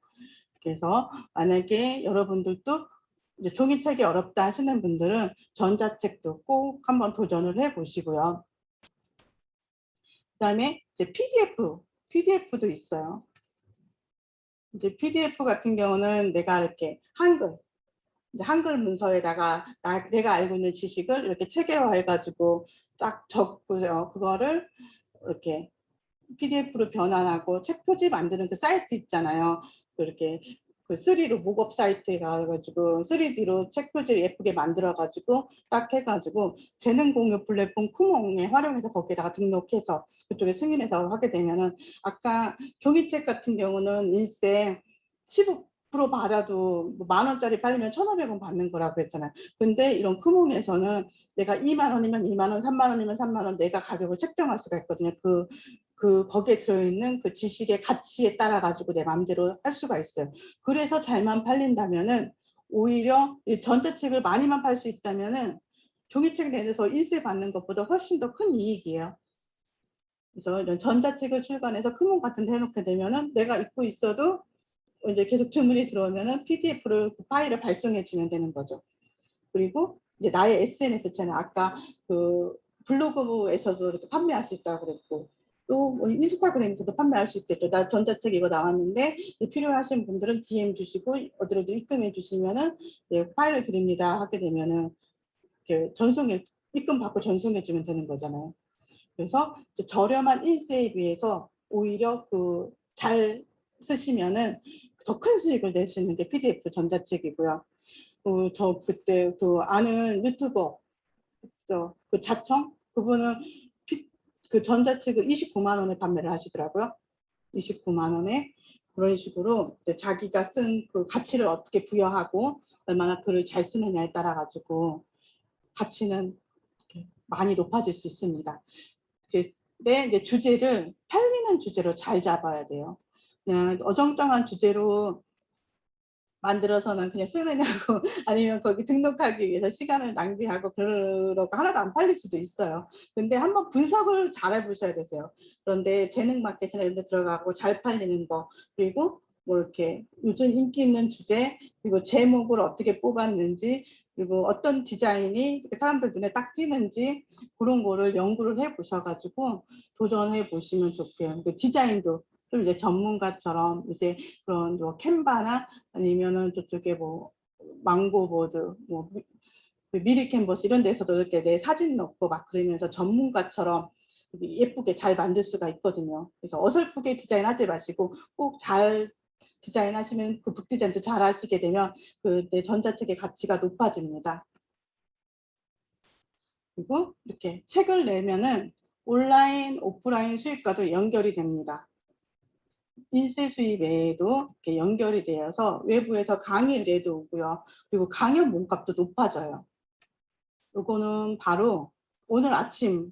S2: 그래서 만약에 여러분들도 이제 종이책이 어렵다 하시는 분들은 전자책도 꼭 한번 도전을 해 보시고요. 그다음에 이제 PDF도 있어요. 이제 PDF 같은 경우는 내가 이렇게 한글 문서에다가 내가 알고 있는 지식을 이렇게 체계화해가지고 딱 적고요. 그거를 이렇게 PDF로 변환하고 책 표지 만드는 그 사이트 있잖아요. 이렇게 그 3로 목업 사이트에 가가지고 3D로 책 표지 예쁘게 만들어가지고 딱 해가지고 재능 공유 플랫폼 쿠몽에 활용해서 거기에다가 등록해서 그쪽에 승인해서 하게 되면은 아까 종이책 같은 경우는 일세 15% 받아도 뭐 10,000원짜리 팔리면 1,500원 받는 거라고 했잖아요. 근데 이런 쿠몽에서는 내가 2만 원이면 2만 원, 3만 원이면 3만 원 내가 가격을 책정할 수가 있거든요. 거기에 들어있는 그 지식의 가치에 따라 가지고 내 마음대로 할 수가 있어요. 그래서 잘만 팔린다면은 오히려 전자책을 많이만 팔 수 있다면은 종이책 내에서 인쇄 받는 것보다 훨씬 더 큰 이익이에요. 그래서 이런 전자책을 출간해서 크몬 같은 데 해놓게 되면은 내가 읽고 있어도 이제 계속 주문이 들어오면은 PDF를 그 파일을 발송해 주면 되는 거죠. 그리고 이제 나의 SNS 채널 아까 그 블로그에서도 이렇게 판매할 수 있다고 그랬고 또 인스타그램에서도 판매할 수 있겠죠. 나 전자책 이거 나왔는데 필요하신 분들은 DM 주시고 어디로도 입금해 주시면은 파일을 드립니다 하게 되면은 이렇게 입금 받고 전송해 주면 되는 거잖아요. 그래서 저렴한 인쇄에 비해서 오히려 잘 쓰시면은 더 큰 수익을 낼 수 있는 게 PDF 전자책이고요. 저 그때 아는 유튜버 그 자청 그분은 그 전자책을 29만 원에 판매를 하시더라고요. 29만 원에 그런 식으로 자기가 쓴 그 가치를 어떻게 부여하고 얼마나 글을 잘 쓰느냐에 따라 가지고 가치는 많이 높아질 수 있습니다. 근데 이제 주제를 팔리는 주제로 잘 잡아야 돼요. 그냥 어정쩡한 주제로 만들어서는 그냥 쓰느냐고 아니면 거기 등록하기 위해서 시간을 낭비하고 그러고 하나도 안 팔릴 수도 있어요. 근데 한번 분석을 잘 해보셔야 되세요. 그런데 재능 마켓이나 이런 데 들어가고 잘 팔리는 거 그리고 뭐 이렇게 요즘 인기 있는 주제 그리고 제목을 어떻게 뽑았는지 그리고 어떤 디자인이 사람들 눈에 딱 띄는지 그런 거를 연구를 해 보셔가지고 도전해 보시면 좋고요. 디자인도 좀 이제 전문가처럼 이제 그런 뭐 캔바나 아니면은 저쪽에 뭐 망고보드 뭐 미리 캔버스 이런 데서도 이렇게 내 사진 넣고 막 그러면서 전문가처럼 예쁘게 잘 만들 수가 있거든요. 그래서 어설프게 디자인하지 마시고 꼭 잘 디자인하시면 그 북디자인도 잘 하시게 되면 내 전자책의 가치가 높아집니다. 그리고 이렇게 책을 내면은 온라인, 오프라인 수익과도 연결이 됩니다. 인쇄 수입 외에도 이렇게 연결이 되어서 외부에서 강의 의뢰도 오고요. 그리고 강연 몸값도 높아져요. 요거는 바로 오늘 아침에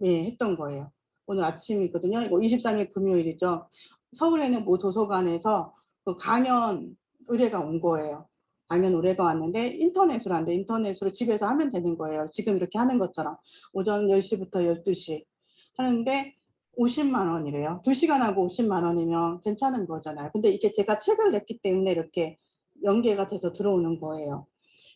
S2: 했던 거예요. 오늘 아침이거든요. 이거 23일 금요일이죠. 서울에 있는 모 도서관에서 그 강연 의뢰가 온 거예요. 강연 의뢰가 왔는데 인터넷으로 하는데 인터넷으로 집에서 하면 되는 거예요. 지금 이렇게 하는 것처럼 오전 10시부터 12시 하는데 50만 원이래요. 2시간 하고 50만 원이면 괜찮은 거잖아요. 근데 이게 제가 책을 냈기 때문에 이렇게 연계가 돼서 들어오는 거예요.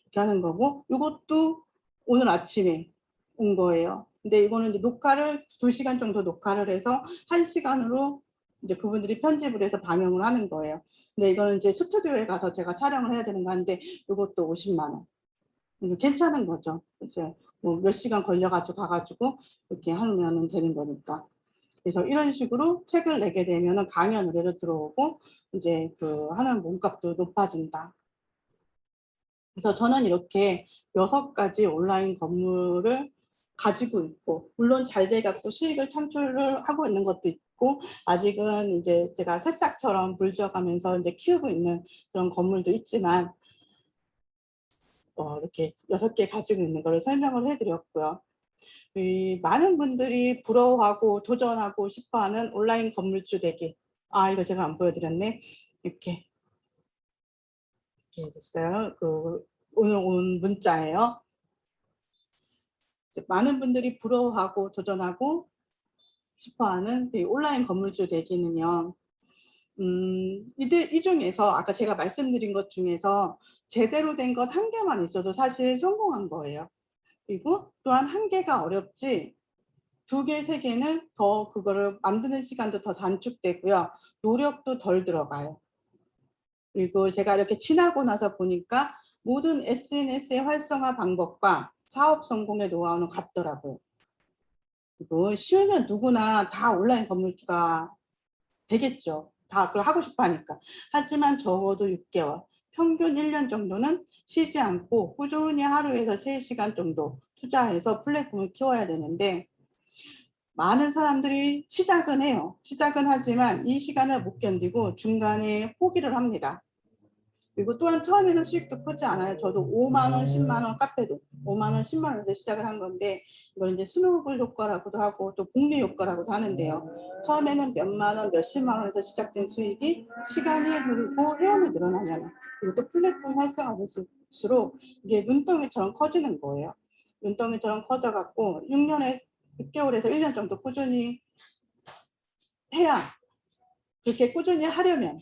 S2: 이렇게 하는 거고 이것도 오늘 아침에 온 거예요. 근데 이거는 이제 녹화를 2시간 정도 녹화를 해서 1시간으로 이제 그분들이 편집을 해서 방영을 하는 거예요. 근데 이거는 이제 스튜디오에 가서 제가 촬영을 해야 되는 거 한데 이것도 50만 원. 괜찮은 거죠. 이제 뭐 몇 시간 걸려가지고 가가지고 이렇게 하면 되는 거니까. 그래서 이런 식으로 책을 내게 되면은 강연 의뢰로 들어오고 이제 그 하는 몸값도 높아진다. 그래서 저는 이렇게 6가지 온라인 건물을 가지고 있고, 물론 잘 돼갖고 수익을 창출을 하고 있는 것도 있고, 아직은 이제 제가 새싹처럼 물져가면서 이제 키우고 있는 그런 건물도 있지만, 이렇게 6개 가지고 있는 걸 설명을 해드렸고요. 많은 분들이 부러워하고 도전하고 싶어하는 온라인 건물주 되기. 아, 이거 제가 안 보여드렸네. 이렇게 됐어요. 오늘 온 문자예요. 많은 분들이 부러워하고 도전하고 싶어하는 이 온라인 건물주 되기는요. 이 중에서 아까 제가 말씀드린 것 중에서 제대로 된 것 1개만 있어도 사실 성공한 거예요. 그리고 또한 1개가 어렵지 2개, 3개는 더 그거를 만드는 시간도 더 단축되고요. 노력도 덜 들어가요. 그리고 제가 이렇게 지나고 나서 보니까 모든 SNS의 활성화 방법과 사업 성공의 노하우는 같더라고요. 그리고 쉬우면 누구나 다 온라인 건물주가 되겠죠. 다 그걸 하고 싶어 하니까. 하지만 적어도 6개월, 평균 1년 정도는 쉬지 않고 꾸준히 하루에서 3시간 정도 투자해서 플랫폼을 키워야 되는데, 많은 사람들이 시작은 해요. 시작은 하지만 이 시간을 못 견디고 중간에 포기를 합니다. 그리고 또한 처음에는 수익도 크지 않아요. 저도 5만 원, 10만 원 카페도 5만 원, 10만 원에서 시작을 한 건데, 이걸 이제 스노우볼 효과라고도 하고 또 복리 효과라고도 하는데요. 처음에는 몇만 원, 몇십만 원에서 시작된 수익이 시간이 흐르고 회원이 늘어나면, 그리고 또 플랫폼 활성화될수록 이게 눈덩이처럼 커지는 거예요. 눈덩이처럼 커져갖고 6개월에서 1년 정도 꾸준히 해야, 그렇게 꾸준히 하려면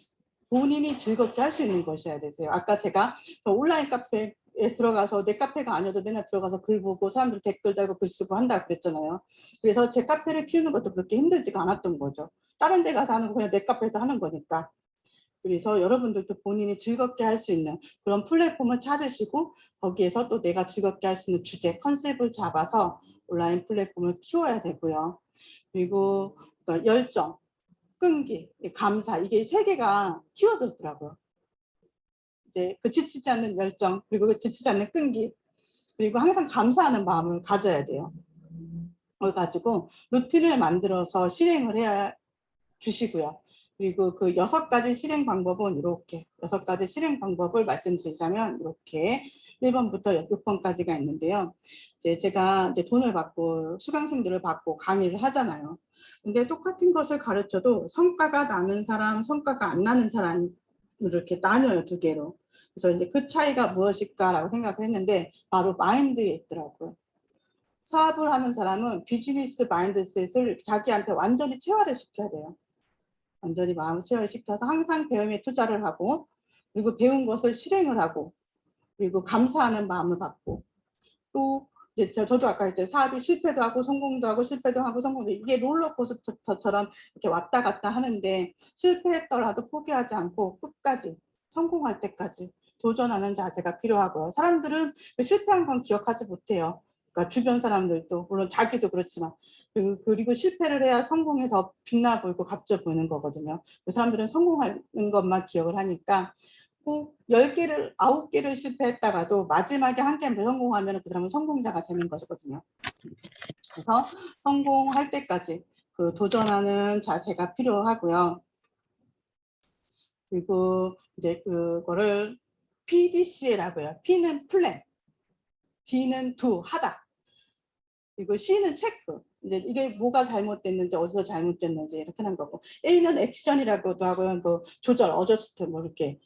S2: 본인이 즐겁게 할 수 있는 것이어야 되세요. 아까 제가 온라인 카페에 들어가서 내 카페가 아니어도 맨날 들어가서 글 보고 사람들 댓글 달고 글 쓰고 한다 그랬잖아요. 그래서 제 카페를 키우는 것도 그렇게 힘들지가 않았던 거죠. 다른 데 가서 하는 거 그냥 내 카페에서 하는 거니까. 그래서 여러분들도 본인이 즐겁게 할 수 있는 그런 플랫폼을 찾으시고 거기에서 또 내가 즐겁게 할 수 있는 주제, 컨셉을 잡아서 온라인 플랫폼을 키워야 되고요. 그리고 열정, 끈기, 감사, 이게 3개가 키워드더라고요. 이제 그 지치지 않는 열정, 그리고 그 지치지 않는 끈기, 그리고 항상 감사하는 마음을 가져야 돼요. 그걸 가지고 루틴을 만들어서 실행을 해야 주시고요. 그리고 그 6가지 실행 방법은 이렇게 6가지 실행 방법을 말씀드리자면 이렇게 1번부터 6번까지가 있는데요. 이제 제가 이제 돈을 받고 수강생들을 받고 강의를 하잖아요. 근데 똑같은 것을 가르쳐도 성과가 나는 사람, 성과가 안 나는 사람 이렇게 나뉘어요, 2개로. 그래서 이제 그 차이가 무엇일까라고 생각을 했는데 바로 마인드에 있더라고요. 사업을 하는 사람은 비즈니스 마인드셋을 자기한테 완전히 체화를 시켜야 돼요. 완전히 마음을 체화를 시켜서 항상 배움에 투자를 하고, 그리고 배운 것을 실행을 하고, 그리고 감사하는 마음을 갖고, 또 이제 저도 아까 이제 사업이 실패도 하고 성공도 하고 실패도 하고 성공도, 이게 롤러코스터처럼 이렇게 왔다 갔다 하는데 실패했더라도 포기하지 않고 끝까지 성공할 때까지 도전하는 자세가 필요하고요. 사람들은 실패한 건 기억하지 못해요. 그러니까 주변 사람들도 물론 자기도 그렇지만, 그리고 실패를 해야 성공이 더 빛나 보이고 값져 보이는 거거든요. 사람들은 성공하는 것만 기억을 하니까 꼭 10개를 9개를 실패했다가도 마지막에 1개만 성공하면 그 사람은 성공자가 되는 것이거든요. 그래서 성공할 때까지 그 도전하는 자세가 필요하고요. 그리고 이제 그거를 PDCA라고 해요. P는 플랜, D는 do, 하다. 그리고 C는 체크. 이제 이게 뭐가 잘못됐는지 어디서 잘못됐는지 이렇게 하는 거고, A는 액션이라고도 하고요. 그 조절, 어저스트 뭐 이렇게.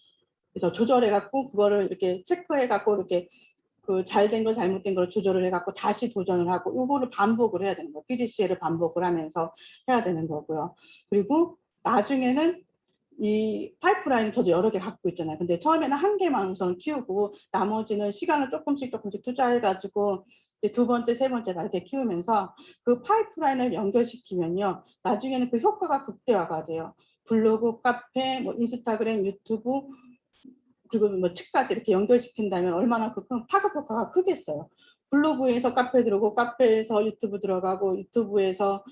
S2: 그래서 조절해갖고 그거를 이렇게 체크해갖고 이렇게 그 잘된 거 잘못된 걸 조절을 해갖고 다시 도전을 하고, 이거를 반복을 해야 되는 거예요. PDCA를 반복을 하면서 해야 되는 거고요. 그리고 나중에는 이 파이프라인을 저도 여러 개 갖고 있잖아요. 근데 처음에는 1개만 우선 키우고 나머지는 시간을 조금씩 투자해가지고 이제 2번째, 3번째 이렇게 키우면서 그 파이프라인을 연결시키면요, 나중에는 그 효과가 극대화가 돼요. 블로그, 카페, 뭐 인스타그램, 유튜브, 그리고 뭐 측까지 이렇게 연결시킨다면 얼마나 그 파급 효과가 크겠어요. 블로그에서 카페 들어오고 카페에서 유튜브 들어가고 유튜브에서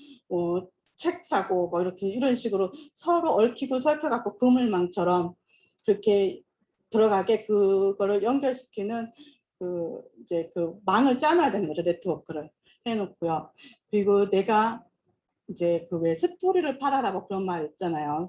S2: 책 사고 뭐 이렇게 이런 식으로 서로 얽히고 설켜갖고 그물망처럼 그렇게 들어가게 그거를 연결시키는 이제 그 망을 짜놔야 되는 거죠. 네트워크를 해놓고요. 그리고 내가 이제 그 왜 스토리를 팔아라 뭐 그런 말 있잖아요.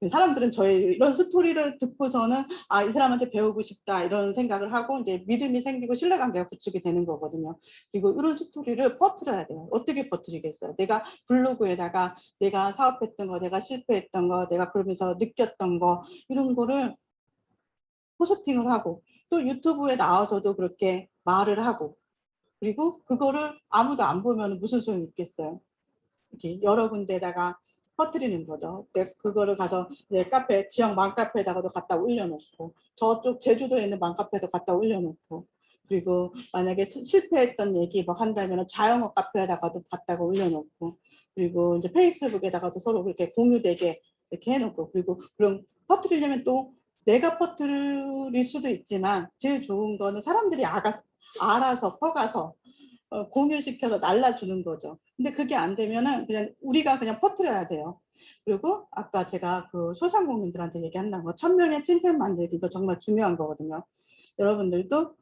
S2: 사람들은 저의 이런 스토리를 듣고서는 아, 이 사람한테 배우고 싶다 이런 생각을 하고 이제 믿음이 생기고 신뢰관계가 구축이 되는 거거든요. 그리고 이런 스토리를 퍼뜨려야 돼요. 어떻게 퍼뜨리겠어요? 내가 블로그에다가 내가 사업했던 거, 내가 실패했던 거, 내가 그러면서 느꼈던 거 이런 거를 포스팅을 하고 또 유튜브에 나와서도 그렇게 말을 하고 그리고 그거를 아무도 안 보면 무슨 소용이 있겠어요. 이렇게 여러 군데다가 퍼뜨리는 거죠. 그거를 가서 내 카페, 지역 맘카페에다가도 갖다 올려놓고 저쪽 제주도에 있는 맘카페에도 갖다 올려놓고 그리고 만약에 실패했던 얘기 뭐 한다면 자영업 카페에다가도 갖다가 올려놓고 그리고 이제 페이스북에다가도 서로 그렇게 공유되게 이렇게 해놓고 그리고 그럼 퍼뜨리려면 또 내가 퍼뜨릴 수도 있지만 제일 좋은 거는 사람들이 알아서 퍼가서 공유시켜서 날라주는 거죠. 근데 그게 안 되면은 그냥 우리가 그냥 퍼뜨려야 돼요. 그리고 아까 제가 그 소상공인들한테 얘기한다는 거 1000명의 찐팬 만들기 이거 정말 중요한 거거든요. 여러분들도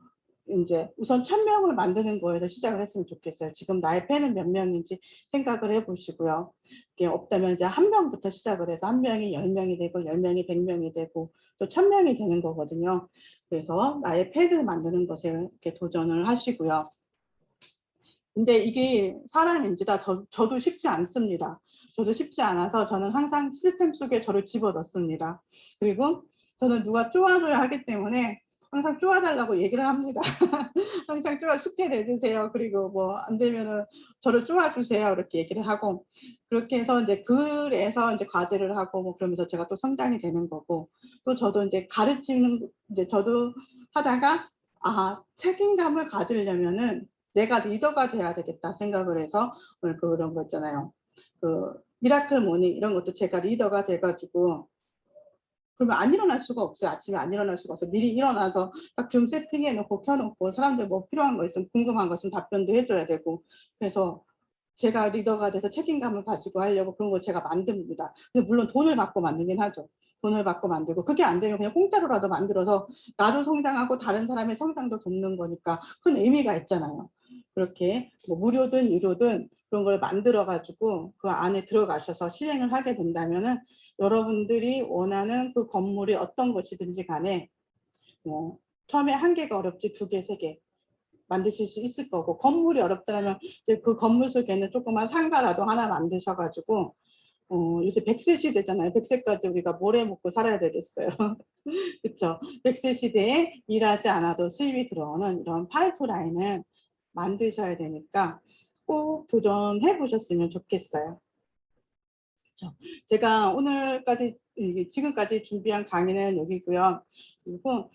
S2: 이제 우선 1000명을 만드는 거에서 시작을 했으면 좋겠어요. 지금 나의 팬은 몇 명인지 생각을 해보시고요. 이게 없다면 이제 한 명부터 시작을 해서 한 명이 10명이 되고 10명이 100명이 되고 또 1000명이 되는 거거든요. 그래서 나의 팬을 만드는 것에 이렇게 도전을 하시고요. 근데 이게 사람인지라 저도 쉽지 않습니다. 저도 쉽지 않아서 저는 항상 시스템 속에 저를 집어넣습니다. 그리고 저는 누가 쪼아줘야 하기 때문에 항상 쪼아달라고 얘기를 합니다. 항상 숙제 내주세요. 그리고 뭐 안 되면은 저를 쪼아주세요. 이렇게 얘기를 하고 그렇게 해서 이제 그래서 이제 과제를 하고 뭐 그러면서 제가 또 성장이 되는 거고 또 저도 이제 가르치는 이제 저도 하다가 아 책임감을 가지려면은 내가 리더가 돼야 되겠다 생각을 해서 그런 거 있잖아요. 그 미라클 모닝 이런 것도 제가 리더가 돼가지고 그러면 안 일어날 수가 없어요. 아침에 안 일어날 수가 없어요. 미리 일어나서 딱 줌 세팅해 놓고 켜놓고 사람들 뭐 필요한 거 있으면 궁금한 거 있으면 답변도 해줘야 되고 그래서 제가 리더가 돼서 책임감을 가지고 하려고 그런 거 제가 만듭니다. 근데 물론 돈을 받고 만들긴 하죠. 돈을 받고 만들고 그게 안 되면 그냥 공짜로라도 만들어서 나도 성장하고 다른 사람의 성장도 돕는 거니까 큰 의미가 있잖아요. 그렇게 뭐 무료든 유료든 그런 걸 만들어 가지고 그 안에 들어가셔서 실행을 하게 된다면은 여러분들이 원하는 그 건물이 어떤 것이든지 간에 뭐 처음에 한 개가 어렵지 2개, 3개 만드실 수 있을 거고 건물이 어렵다면 이제 그 건물 속에는 조그만 상가라도 하나 만드셔가지고 요새 100세 시대잖아요. 100세까지 우리가 뭘 해먹고 살아야 되겠어요. 그렇죠. 100세 시대에 일하지 않아도 수입이 들어오는 이런 파이프라인을 만드셔야 되니까 꼭 도전해 보셨으면 좋겠어요. 그렇죠. 제가 오늘까지 지금까지 준비한 강의는 여기고요. 그리고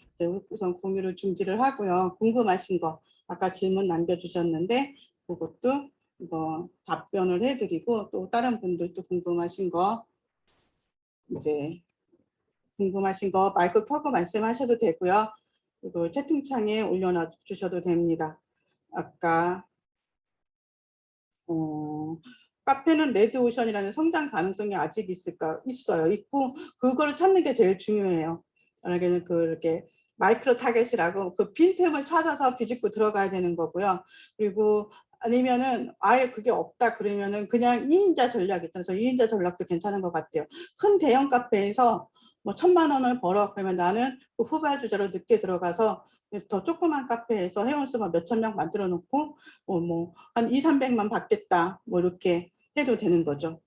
S2: 우선 공유를 중지를 하고요. 궁금하신 거 아까 질문 남겨주셨는데 그것도 뭐 답변을 해드리고 또 다른 분들도 궁금하신 거 이제 궁금하신 거 마이크 켜고 말씀하셔도 되고요. 그리고 채팅창에 올려놔 주셔도 됩니다. 아까 카페는 레드오션이라는 성장 가능성이 아직 있을까? 있어요. 있고 그거를 찾는 게 제일 중요해요. 만약에는 그렇게 마이크로 타겟이라고 그 빈틈을 찾아서 비집고 들어가야 되는 거고요. 그리고 아니면은 아예 그게 없다 그러면은 그냥 2인자 전략 있잖아요. 저 2인자 전략도 괜찮은 것 같아요. 큰 대형 카페에서 뭐 1000만 원을 벌어 그러면 나는 그 후발주자로 늦게 들어가서 더 조그만 카페에서 회원수만 몇천 명 만들어 놓고 뭐 한 2, 300만 받겠다 뭐 이렇게 해도 되는 거죠.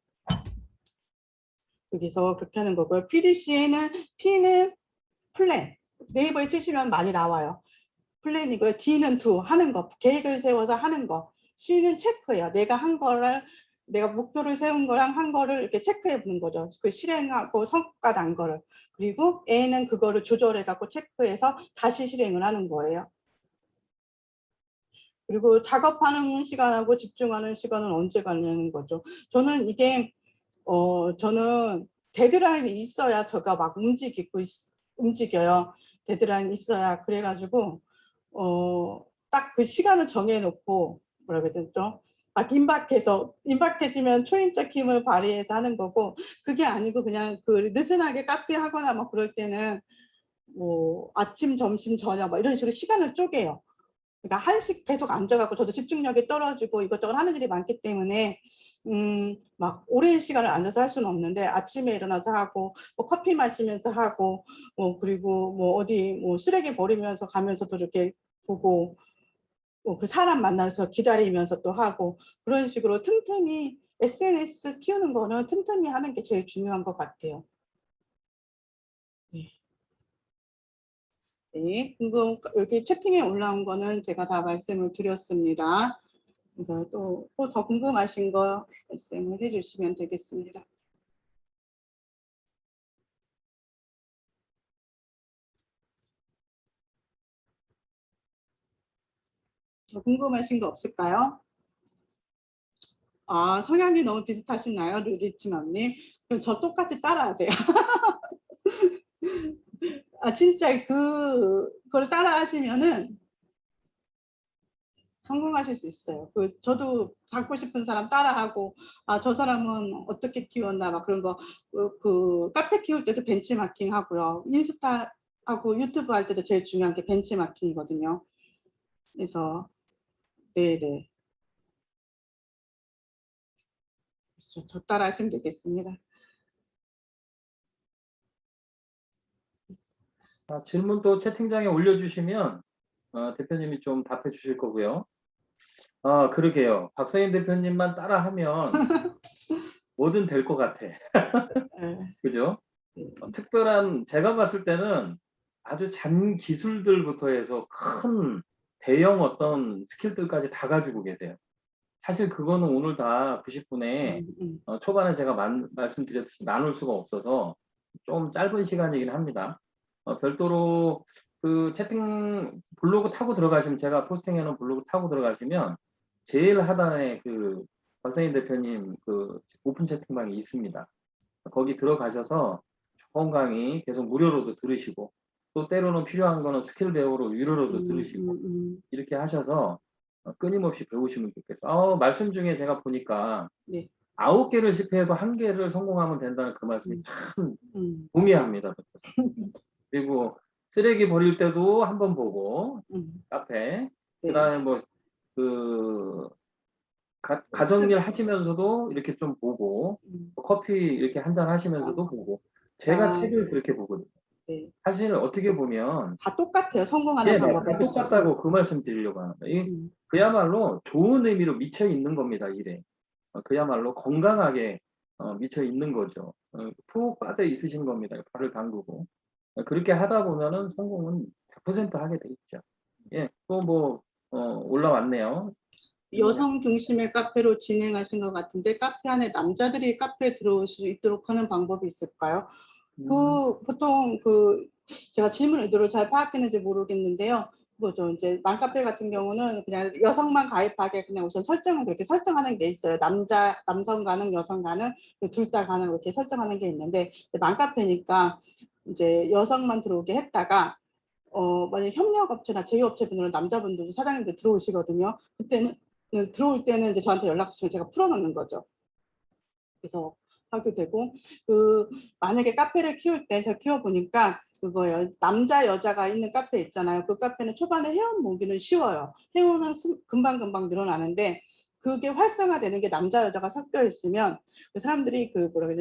S2: 여기서 그렇게 하는 거고요. PDCA는 P는 플랜. 네이버에 치시면 많이 나와요. 플랜이고요. D는 do, 하는 거. 계획을 세워서 하는 거. C는 체크예요. 내가 목표를 세운 거랑 한 거를 이렇게 체크해 보는 거죠. 그 실행하고 성과 난 거를. 그리고 A는 그거를 조절해 갖고 체크해서 다시 실행을 하는 거예요. 그리고 작업하는 시간하고 집중하는 시간은 언제 가냐는 거죠. 저는 이게 저는 데드라인이 있어야 제가 막 움직이고 움직여요. 데드라인이 있어야. 그래가지고 딱 그 시간을 정해놓고 뭐라 그래야 되죠? 막 임박해지면 초인적 힘을 발휘해서 하는 거고, 그게 아니고 그냥 그 느슨하게 카페 하거나 막 그럴 때는 뭐 아침, 점심, 저녁 막 이런 식으로 시간을 쪼개요. 그러니까 한식 계속 앉아갖고 저도 집중력이 떨어지고 이것저것 하는 일이 많기 때문에 막 오랜 시간을 앉아서 할 수는 없는데, 아침에 일어나서 하고 뭐 커피 마시면서 하고 뭐 그리고 뭐 어디 뭐 쓰레기 버리면서 가면서도 이렇게 보고 그 사람 만나서 기다리면서 또 하고, 그런 식으로 틈틈이 SNS 키우는 거는 틈틈이 하는 게 제일 중요한 것 같아요. 네. 네, 여기 채팅에 올라온 거는 제가 다 말씀을 드렸습니다. 그래서 또 더 궁금하신 거 말씀을 해주시면 되겠습니다. 더 궁금하신 거 없을까요? 아, 성향이 너무 비슷하시나요, 루리치맘님? 그럼 저 똑같이 따라하세요. 아, 진짜 그걸 따라하시면은 성공하실 수 있어요. 저도 갖고 싶은 사람 따라하고, 아, 저 사람은 어떻게 키웠나, 막 그런 거, 카페 키울 때도 벤치마킹 하고요. 인스타 하고 유튜브 할 때도 제일 중요한 게 벤치마킹이거든요. 그래서, 네네. 저 따라 하시면 되겠습니다.
S1: 질문도 채팅장에 올려주시면 대표님이 좀 답해 주실 거고요. 그러게요. 박서인 대표님만 따라하면 뭐든 될 것 같아.
S2: 네.
S1: 그죠? 특별한, 제가 봤을 때는 아주 잔 기술들부터 해서 큰 대형 어떤 스킬들까지 다 가지고 계세요. 사실 그거는 오늘 다 90분에 초반에 제가 말씀드렸듯이 나눌 수가 없어서 좀 짧은 시간이긴 합니다. 별도로 그 채팅 블로그 타고 들어가시면, 제가 포스팅해놓은 블로그 타고 들어가시면 제일 하단에 그 박사님 대표님 그 오픈 채팅방이 있습니다. 거기 들어가셔서 좋은 강의 계속 무료로도 들으시고, 또 때로는 필요한 거는 스킬 배우로 유료로도 들으시고, 이렇게 하셔서 끊임없이 배우시면 좋겠어요. 말씀 중에 제가 보니까
S2: 네.
S1: 9개를 실패해도 1개를 성공하면 된다는 그 말씀이 참 동의합니다. 그리고 쓰레기 버릴 때도 한번 보고, 카페,
S2: 네.
S1: 그다음에 뭐 가정일 하시면서도 이렇게 좀 보고, 커피 이렇게 한잔 하시면서도 보고, 제가 책을 그렇게 보거든요.
S2: 네.
S1: 사실 어떻게 보면
S2: 다 똑같아요. 성공하는 방법은.
S1: 다 똑같다고 그 말씀 드리려고 합니다. 그야말로 좋은 의미로 미쳐 있는 겁니다, 일에. 그야말로 건강하게 미쳐 있는 거죠. 푹 빠져 있으신 겁니다. 발을 담그고. 그렇게 하다 보면은 성공은 100% 하게 돼 있죠. 예, 또 뭐 올라왔네요.
S2: 여성 중심의 카페로 진행하신 것 같은데, 카페 안에 남자들이 카페에 들어올 수 있도록 하는 방법이 있을까요? 보통 제가 질문 의도를 잘 파악했는지 모르겠는데요. 뭐죠? 이제 맘카페 같은 경우는 그냥 여성만 가입하게 그냥 우선 설정을 그렇게 설정하는 게 있어요. 남성 가능, 여성 가능, 둘 다 가능 이렇게 설정하는 게 있는데, 맘카페니까 이제 여성만 들어오게 했다가 만약 협력업체나 제휴업체분들은 남자분들도 사장님들 들어오시거든요. 그때는 들어올 때는 이제 저한테 연락 주시면 제가 풀어놓는 거죠. 그래서 하게 되고, 만약에 카페를 키울 때 제가 키워보니까 그거예요. 남자 여자가 있는 카페 있잖아요. 그 카페는 초반에 회원 모으기는 쉬워요. 회원은 금방금방 늘어나는데, 그게 활성화되는 게 남자 여자가 섞여 있으면 그 사람들이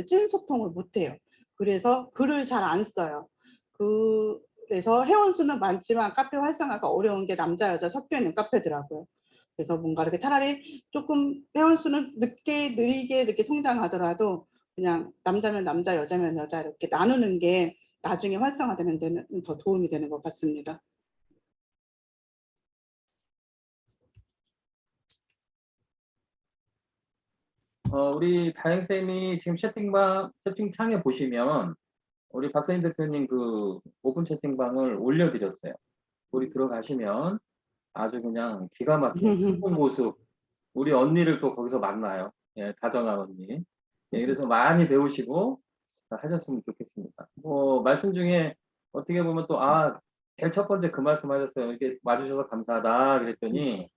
S2: 찐 소통을 못 해요. 그래서 글을 잘 안 써요. 그래서 회원 수는 많지만 카페 활성화가 어려운 게 남자 여자 섞여 있는 카페더라고요. 그래서 뭔가 이렇게 차라리 조금 회원 수는 느리게 이렇게 성장하더라도 그냥 남자면 남자, 여자면 여자 이렇게 나누는 게 나중에 활성화되는 데는 더 도움이 되는 것 같습니다.
S1: 우리 다행쌤이 지금 채팅창에 보시면 우리 박사님 대표님 그 오픈 채팅방을 올려드렸어요. 우리 들어가시면 아주 그냥 기가 막힌 성공 고수, 우리 언니를 또 거기서 만나요. 예, 다정한 언니. 예, 그래서 많이 배우시고 하셨으면 좋겠습니다. 말씀 중에 어떻게 보면 또 제일 첫 번째 그 말씀하셨어요. "이렇게 와주셔서 감사하다." 그랬더니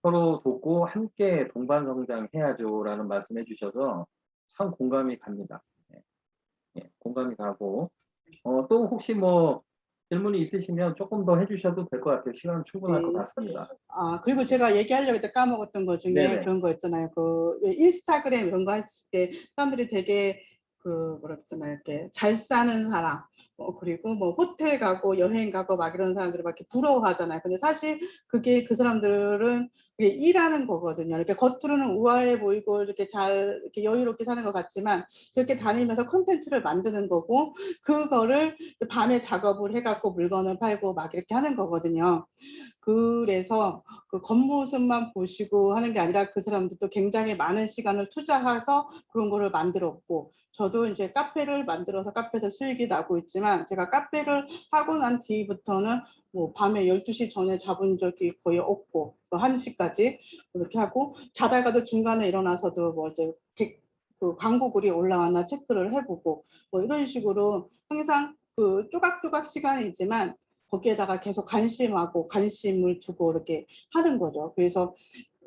S1: "서로 돕고 함께 동반 성장해야죠."라는 말씀해 주셔서 참 공감이 갑니다. 예. 예. 공감이 가고 또 혹시 뭐 질문이 있으시면 쪼끔 더 해 주셔도 될 것 같아요. 시간은 충분할 것
S2: 네.
S1: 같습니다.
S2: 그리고 제가 얘기하려고 했다 까먹었던 것 중에
S1: 네네.
S2: 그런 거 있잖아요. 왜 인스타그램 이런 거 했을 때 사람들이 되게 뭐라 그러잖아요. 이렇게 잘 사는 사람, 그리고 뭐 호텔 가고 여행 가고 막 이런 사람들을 막 이렇게 부러워하잖아요. 근데 사실 그게 그 사람들은 그게 일하는 거거든요. 이렇게 겉으로는 우아해 보이고 이렇게 잘 이렇게 여유롭게 사는 것 같지만 그렇게 다니면서 콘텐츠를 만드는 거고 그거를 밤에 작업을 해갖고 물건을 팔고 막 이렇게 하는 거거든요. 그래서 그 겉모습만 보시고 하는 게 아니라 그 사람들도 굉장히 많은 시간을 투자해서 그런 거를 만들었고 저도 이제 카페를 만들어서 카페에서 수익이 나고 있지만 제가 카페를 하고 난 뒤부터는 뭐 밤에 12시 전에 잡은 적이 거의 없고 1시까지 그렇게 하고 자다가도 중간에 일어나서도 뭐 이제 그 광고 글이 올라왔나 체크를 해보고 뭐 이런 식으로 항상 그 조각조각 시간이지만 거기에다가 계속 관심을 두고 이렇게 하는 거죠. 그래서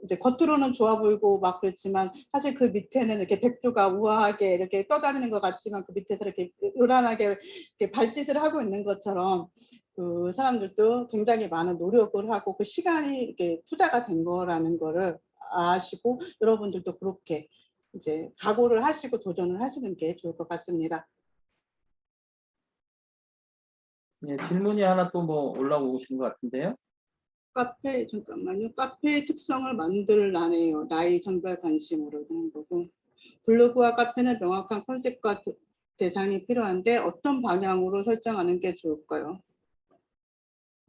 S2: 이제 겉으로는 좋아 보이고 막 그렇지만 사실 그 밑에는 이렇게 백조가 우아하게 이렇게 떠다니는 것 같지만 그 밑에서 이렇게 요란하게 이렇게 발짓을 하고 있는 것처럼 그 사람들도 굉장히 많은 노력을 하고 그 시간이 이렇게 투자가 된 거라는 거를 아시고 여러분들도 그렇게 이제 각오를 하시고 도전을 하시는 게 좋을 것 같습니다.
S1: 예. 질문이 하나 또 뭐 올라오신 것 같은데요.
S2: 카페 잠깐만요. 카페의 특성을 만들라네요. 나이, 성별, 관심으로 하는 거고. 블로그와 카페는 명확한 컨셉과 대상이 필요한데 어떤 방향으로 설정하는 게 좋을까요?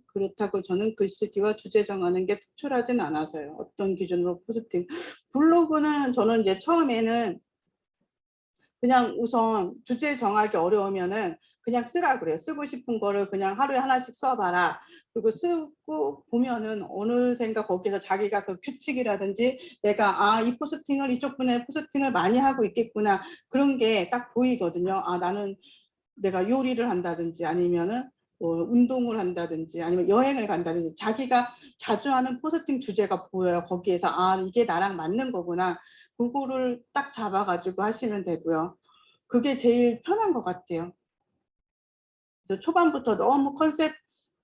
S2: 그렇다고 저는 글쓰기와 주제 정하는 게 특출하진 않아서요. 어떤 기준으로 포스팅? 블로그는 저는 이제 처음에는 그냥 우선 주제 정하기 어려우면은 그냥 쓰라 그래요. 쓰고 싶은 거를 그냥 하루에 하나씩 써봐라. 그리고 쓰고 보면은 어느샌가 거기서 자기가 그 규칙이라든지 내가 이 포스팅을 이쪽 분에 포스팅을 많이 하고 있겠구나. 그런 게 딱 보이거든요. 나는 내가 요리를 한다든지 아니면은 뭐 운동을 한다든지 아니면 여행을 간다든지 자기가 자주 하는 포스팅 주제가 보여요. 거기에서 이게 나랑 맞는 거구나. 그거를 딱 잡아가지고 하시면 되고요. 그게 제일 편한 것 같아요. 그래서 초반부터 너무 컨셉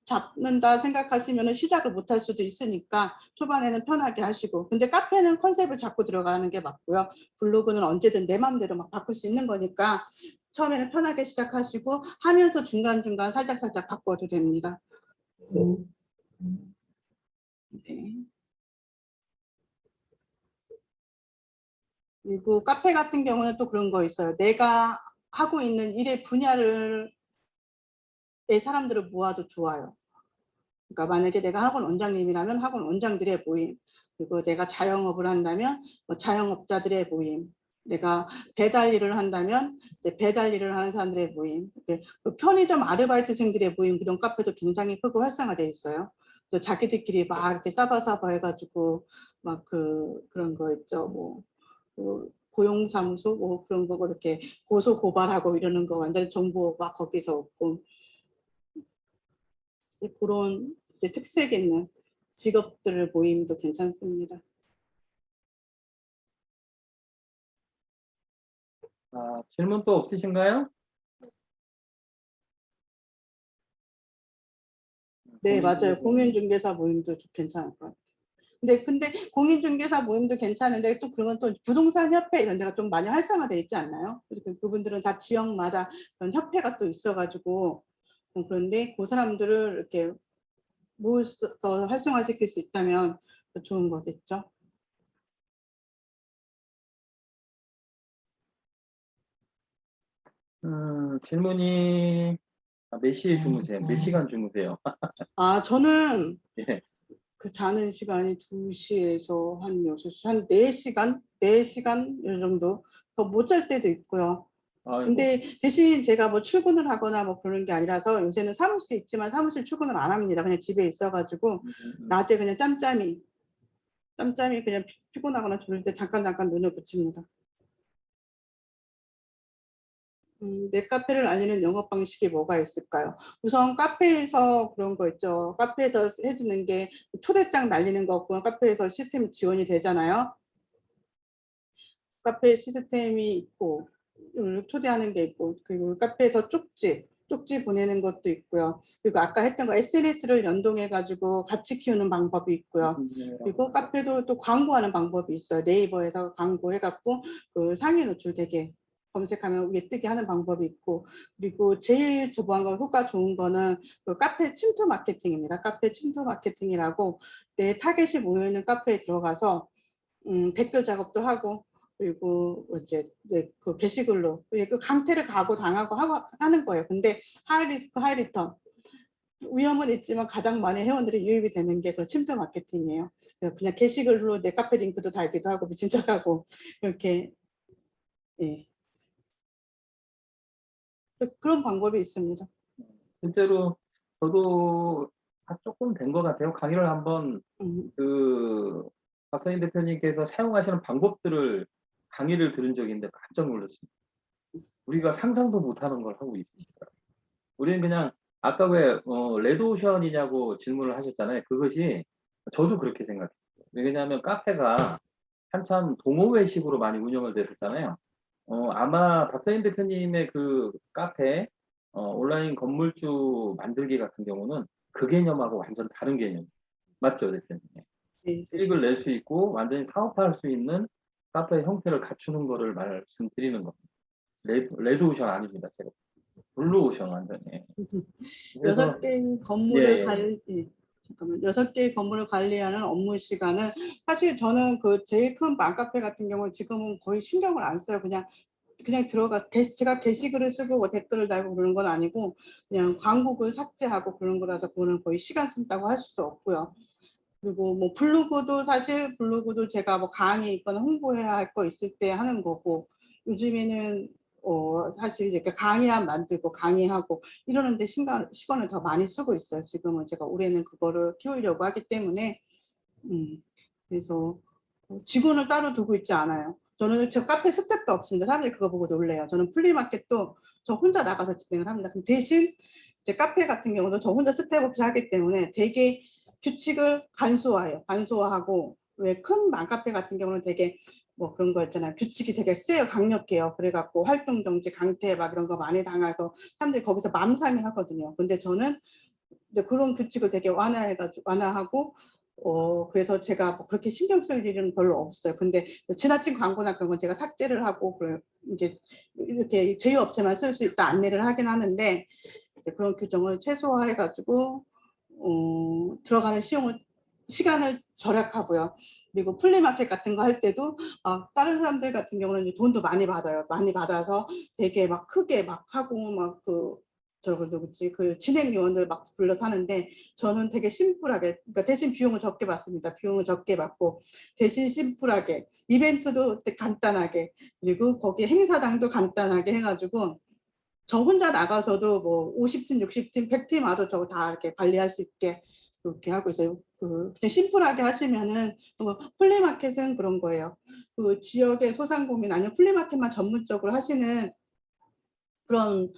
S2: 잡는다 생각하시면 시작을 못할 수도 있으니까 초반에는 편하게 하시고 근데 카페는 컨셉을 잡고 들어가는 게 맞고요. 블로그는 언제든 내 마음대로 막 바꿀 수 있는 거니까 처음에는 편하게 시작하시고 하면서 중간중간 살짝살짝 바꿔도 됩니다. 네. 그리고 카페 같은 경우는 또 그런 거 있어요. 내가 하고 있는 일의 분야를 사람들을 모아도 좋아요. 그러니까 만약에 내가 학원 원장님이라면 학원 원장들의 모임, 그리고 내가 자영업을 한다면 뭐 자영업자들의 모임, 내가 배달 일을 한다면 배달 일을 하는 사람들의 모임, 편의점 아르바이트생들의 모임 그런 카페도 굉장히 크고 활성화돼 있어요. 그래서 자기들끼리 막 이렇게 싸바싸바 해가지고 막 그런 거 있죠. 뭐 고용사무소 뭐 그런 거 이렇게 고소 고발하고 이러는 거 완전히 정보 막 거기서 얻고 그런 특색 있는 직업들 모임도 괜찮습니다.
S1: 질문 또 없으신가요?
S2: 네, 맞아요.
S1: 공인중개사.
S2: 공인중개사 모임도 괜찮을 것 같아요. 근데 공인중개사 모임도 괜찮은데 또 그런 건 또 부동산 협회 이런 데가 좀 많이 활성화돼 있지 않나요? 그리고 그분들은 다 지역마다 그런 협회가 또 있어가지고 그런데 그 사람들을 이렇게 모여서 활성화시킬 수 있다면 좋은 거겠죠.
S1: 질문이 몇 시에 주무세요? 몇 시간 주무세요?
S2: 저는
S1: 예.
S2: 그 자는 시간이 2시에서 한 6시, 한 4시간? 4시간 이 정도 더 못 잘 때도 있고요.
S1: 아이고.
S2: 근데 대신 제가 뭐 출근을 하거나 뭐 그런 게 아니라서 요새는 사무실에 있지만 사무실 출근을 안 합니다. 그냥 집에 있어가지고 낮에 그냥 짬짬이 그냥 피곤하거나 졸릴 때 잠깐 눈을 붙입니다. 넷카페를 알리는 영업 방식이 뭐가 있을까요? 우선 카페에서 그런 거 있죠. 카페에서 해주는 게 초대장 날리는 거, 그건 카페에서 시스템 지원이 되잖아요. 카페 시스템이 있고, 초대하는 게 있고, 그리고 카페에서 쪽지 보내는 것도 있고요. 그리고 아까 했던 거 SNS를 연동해가지고 같이 키우는 방법이 있고요. 그리고 카페도 또 광고하는 방법이 있어요. 네이버에서 광고해갖고 그 상위 노출되게 검색하면 위에 뜨게 하는 방법이 있고, 그리고 제일 효과 좋은 거는 그 카페 침투 마케팅입니다. 카페 침투 마케팅이라고 내 타겟이 모여있는 카페에 들어가서 댓글 작업도 하고, 그리고 이제 그 게시글로 그 강퇴를 당하고 하는 거예요. 근데 하이 리스크 하이 리턴, 위험은 있지만 가장 많이 회원들이 유입이 되는 게 그 침투 마케팅이에요. 그냥 게시글로 내 카페 링크도 달기도 하고 미친 척하고 이렇게, 예, 그런 방법이 있습니다.
S1: 실제로 저도 조금 된 것 같아요. 강의를 한번 그 박사님 대표님께서 사용하시는 방법들을 강의를 들은 적이 있는데 깜짝 놀랐습니다. 우리가 상상도 못하는 걸 하고 있으시더라고요. 우리는 그냥 아까 왜 레드오션이냐고 질문을 하셨잖아요. 그것이 저도 그렇게 생각했어요. 왜냐하면 카페가 한참 동호회식으로 많이 운영을 됐었잖아요. 아마 박사님 대표님의 그 카페 온라인 건물주 만들기 같은 경우는 그 개념하고 완전 다른 개념. 맞죠, 대표님?
S2: 네,
S1: 수익을 낼 수 있고 완전히 사업화할 수 있는 카페 형태를 갖추는 거를 말씀드리는 겁니다. 레드오션 아닙니다, 제가. 블루오션 완전히. 그래서
S2: 6개의 건물을
S1: 예,
S2: 잠깐만, 6개의 건물을 관리하는 업무 시간은 사실 저는 그 제일 큰 맘카페 같은 경우는 지금은 거의 신경을 안 써요. 그냥 제가 게시글을 쓰고 뭐 댓글을 달고 그러는 건 아니고 그냥 광고글 삭제하고 그런 거라서 그거는 거의 시간 쓴다고 할 수도 없고요. 그리고 뭐 블로그도 제가 뭐 강의 있거나 홍보해야 할 거 있을 때 하는 거고, 요즘에는 사실 이렇게 강의안 만들고 강의하고 이러는데 시간을 더 많이 쓰고 있어요. 지금은 제가 올해는 그거를 키우려고 하기 때문에. 그래서 직원을 따로 두고 있지 않아요. 저는 저 카페 스텝도 없습니다. 사람들이 그거 보고 놀래요. 저는 플리마켓도 저 혼자 나가서 진행을 합니다. 그럼 대신 제 카페 같은 경우도 저 혼자 스텝 없이 하기 때문에 되게 규칙을 간소화하고, 왜 큰 맘카페 같은 경우는 되게 뭐 그런 거 있잖아요. 규칙이 되게 세요. 강력해요. 그래갖고 활동 정지, 강퇴 막 이런 거 많이 당해서 사람들이 거기서 맘상이 하거든요. 근데 저는 이제 그런 규칙을 되게 완화하고, 그래서 제가 뭐 그렇게 신경 쓸 일은 별로 없어요. 근데 지나친 광고나 그런 건 제가 삭제를 하고, 이제 이렇게 제휴업체만 쓸 수 있다 안내를 하긴 하는데, 이제 그런 규정을 최소화해가지고 들어가는 시간을 절약하고요. 그리고 플리마켓 같은 거 할 때도 다른 사람들 같은 경우는 돈도 많이 받아요. 많이 받아서 되게 막 크게 막 하고 막 그 진행 요원들 막 불러서 하는데, 저는 되게 심플하게, 그러니까 대신 비용을 적게 받습니다. 비용을 적게 받고 대신 심플하게 이벤트도 간단하게, 그리고 거기 행사장도 간단하게 해가지고 저 혼자 나가서도 뭐 50팀, 60팀, 100팀 와도 저거 다 이렇게 관리할 수 있게 그렇게 하고 있어요. 그냥 심플하게 하시면은, 플리마켓은 그런 거예요. 그 지역의 소상공인 아니면 플리마켓만 전문적으로 하시는 그런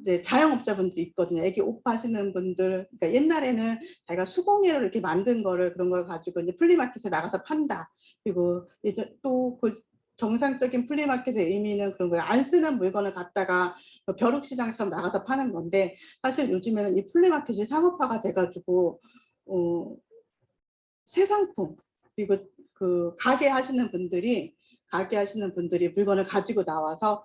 S2: 이제 자영업자분들이 있거든요. 애기 옷 파시는 분들. 그러니까 옛날에는 자기가 수공예로 이렇게 만든 거를, 그런 걸 가지고 이제 플리마켓에 나가서 판다. 그리고 이제 또 그 정상적인 플리마켓의 의미는 그런 거예요. 안 쓰는 물건을 갖다가 벼룩시장처럼 나가서 파는 건데, 사실 요즘에는 이 플리마켓이 상업화가 돼가지고 새 상품, 그리고 그 가게 하시는 분들이 물건을 가지고 나와서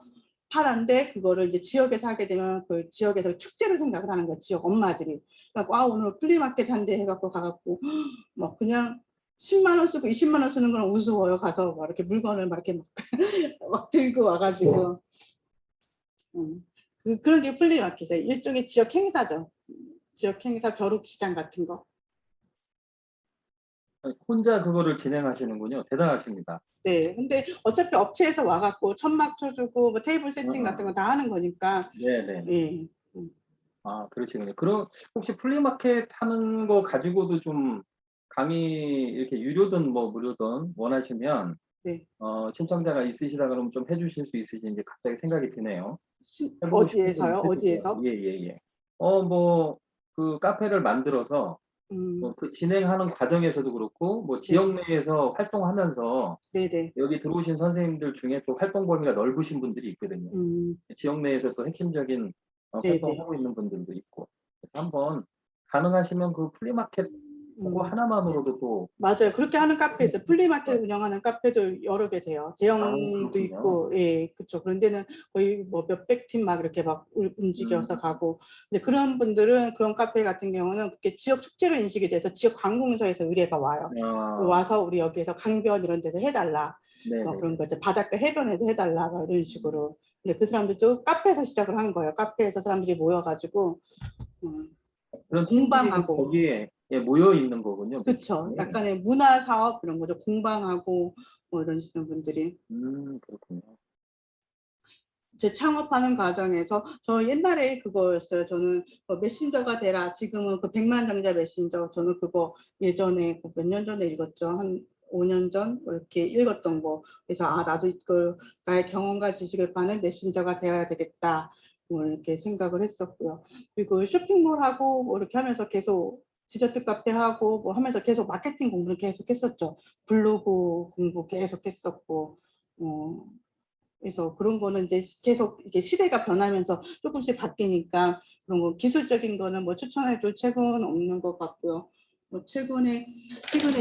S2: 파는데, 그거를 이제 지역에서 하게 되면 그 지역에서 축제를 생각을 하는 거예요. 지역 엄마들이. 그래갖고 오늘 플리마켓 한대 해갖고 가갖고 막 그냥 10만 원 쓰고 20만 원 쓰는 건 우스워요. 가서 막 이렇게 물건을 막 이렇게 막 들고 와가지고. 그런 게 플리마켓이에요. 일종의 지역 행사죠. 지역 행사, 벼룩시장 같은 거.
S1: 혼자 그거를 진행하시는군요. 대단하십니다.
S2: 네, 근데 어차피 업체에서 와갖고 천막 쳐주고 뭐 테이블 세팅 같은 거 다 하는 거니까.
S1: 네네.
S2: 예.
S1: 아, 그러시군요. 그럼 혹시 플리마켓 하는 거 가지고도 좀 강의 이렇게 유료든 뭐 무료든 원하시면
S2: 네.
S1: 신청자가 있으시다 그러면 좀 해주실 수 있으신지 갑자기 생각이 드네요. 해보고 싶은 거
S2: 어디에서요?
S1: 있으시고요.
S2: 어디에서?
S1: 예. 뭐 그 카페를 만들어서
S2: 음,
S1: 그 진행하는 과정에서도 그렇고 뭐
S2: 네,
S1: 지역 내에서 활동하면서
S2: 네네.
S1: 여기 들어오신 선생님들 중에 또 활동 범위가 넓으신 분들이 있거든요. 지역 내에서 또 핵심적인
S2: 네네.
S1: 활동하고 있는 분들도 있고. 그래서 한번 가능하시면 그 플리마켓 그거
S2: 음.
S1: 하나만으로도 또
S2: 맞아요. 그렇게 하는 카페 있어요. 플리마켓
S1: 어,
S2: 운영하는 카페도 여러 개 돼요.
S1: 아,
S2: 대형도
S1: 그렇군요.
S2: 있고, 예, 그렇죠. 그런 데는 거의 뭐 몇백 팀 막 이렇게 막
S1: 음,
S2: 움직여서 가고. 근데 그런 분들은 그런 카페 같은 경우는 그게 지역 축제로 인식이 돼서 지역 관공서에서 의뢰가 와요.
S1: 아,
S2: 와서 우리 여기에서 강변 이런 데서 해달라. 뭐
S1: 네네네.
S2: 그런 거 이제 바닷가 해변에서 해달라. 뭐 이런 식으로. 근데 그 사람들도 카페에서 시작을 한 거예요. 카페에서 사람들이 모여가지고
S1: 그런 팀들이
S2: 공방하고.
S1: 거기에 모여 있는 거군요,
S2: 그렇죠.
S1: 매체에.
S2: 약간의 문화 사업 이런 거죠. 공방하고 뭐 이러시는 분들이.
S1: 그렇군요.
S2: 제 창업하는 과정에서 저 옛날에 그거였어요. 저는 메신저가 되라. 지금은 그 백만장자 메신저. 저는 그거 예전에 몇 년 전에 읽었죠. 한 5년 전 이렇게 읽었던 거. 그래서 아 나도 이걸 나의 경험과 지식을 파는 메신저가 되어야 되겠다. 뭐 이렇게 생각을 했었고요. 그리고 쇼핑몰하고 뭐 이렇게 하면서 계속 디저트 카페 하고 뭐 하면서 계속 마케팅 공부를 계속 했었죠. 블로그 공부 계속 했었고. 그래서 그런 거는 이제 계속 이게 시대가 변하면서 조금씩 바뀌니까 그런 거 기술적인 거는 뭐 추천해줄 책은 없는 것 같고요. 뭐 최근에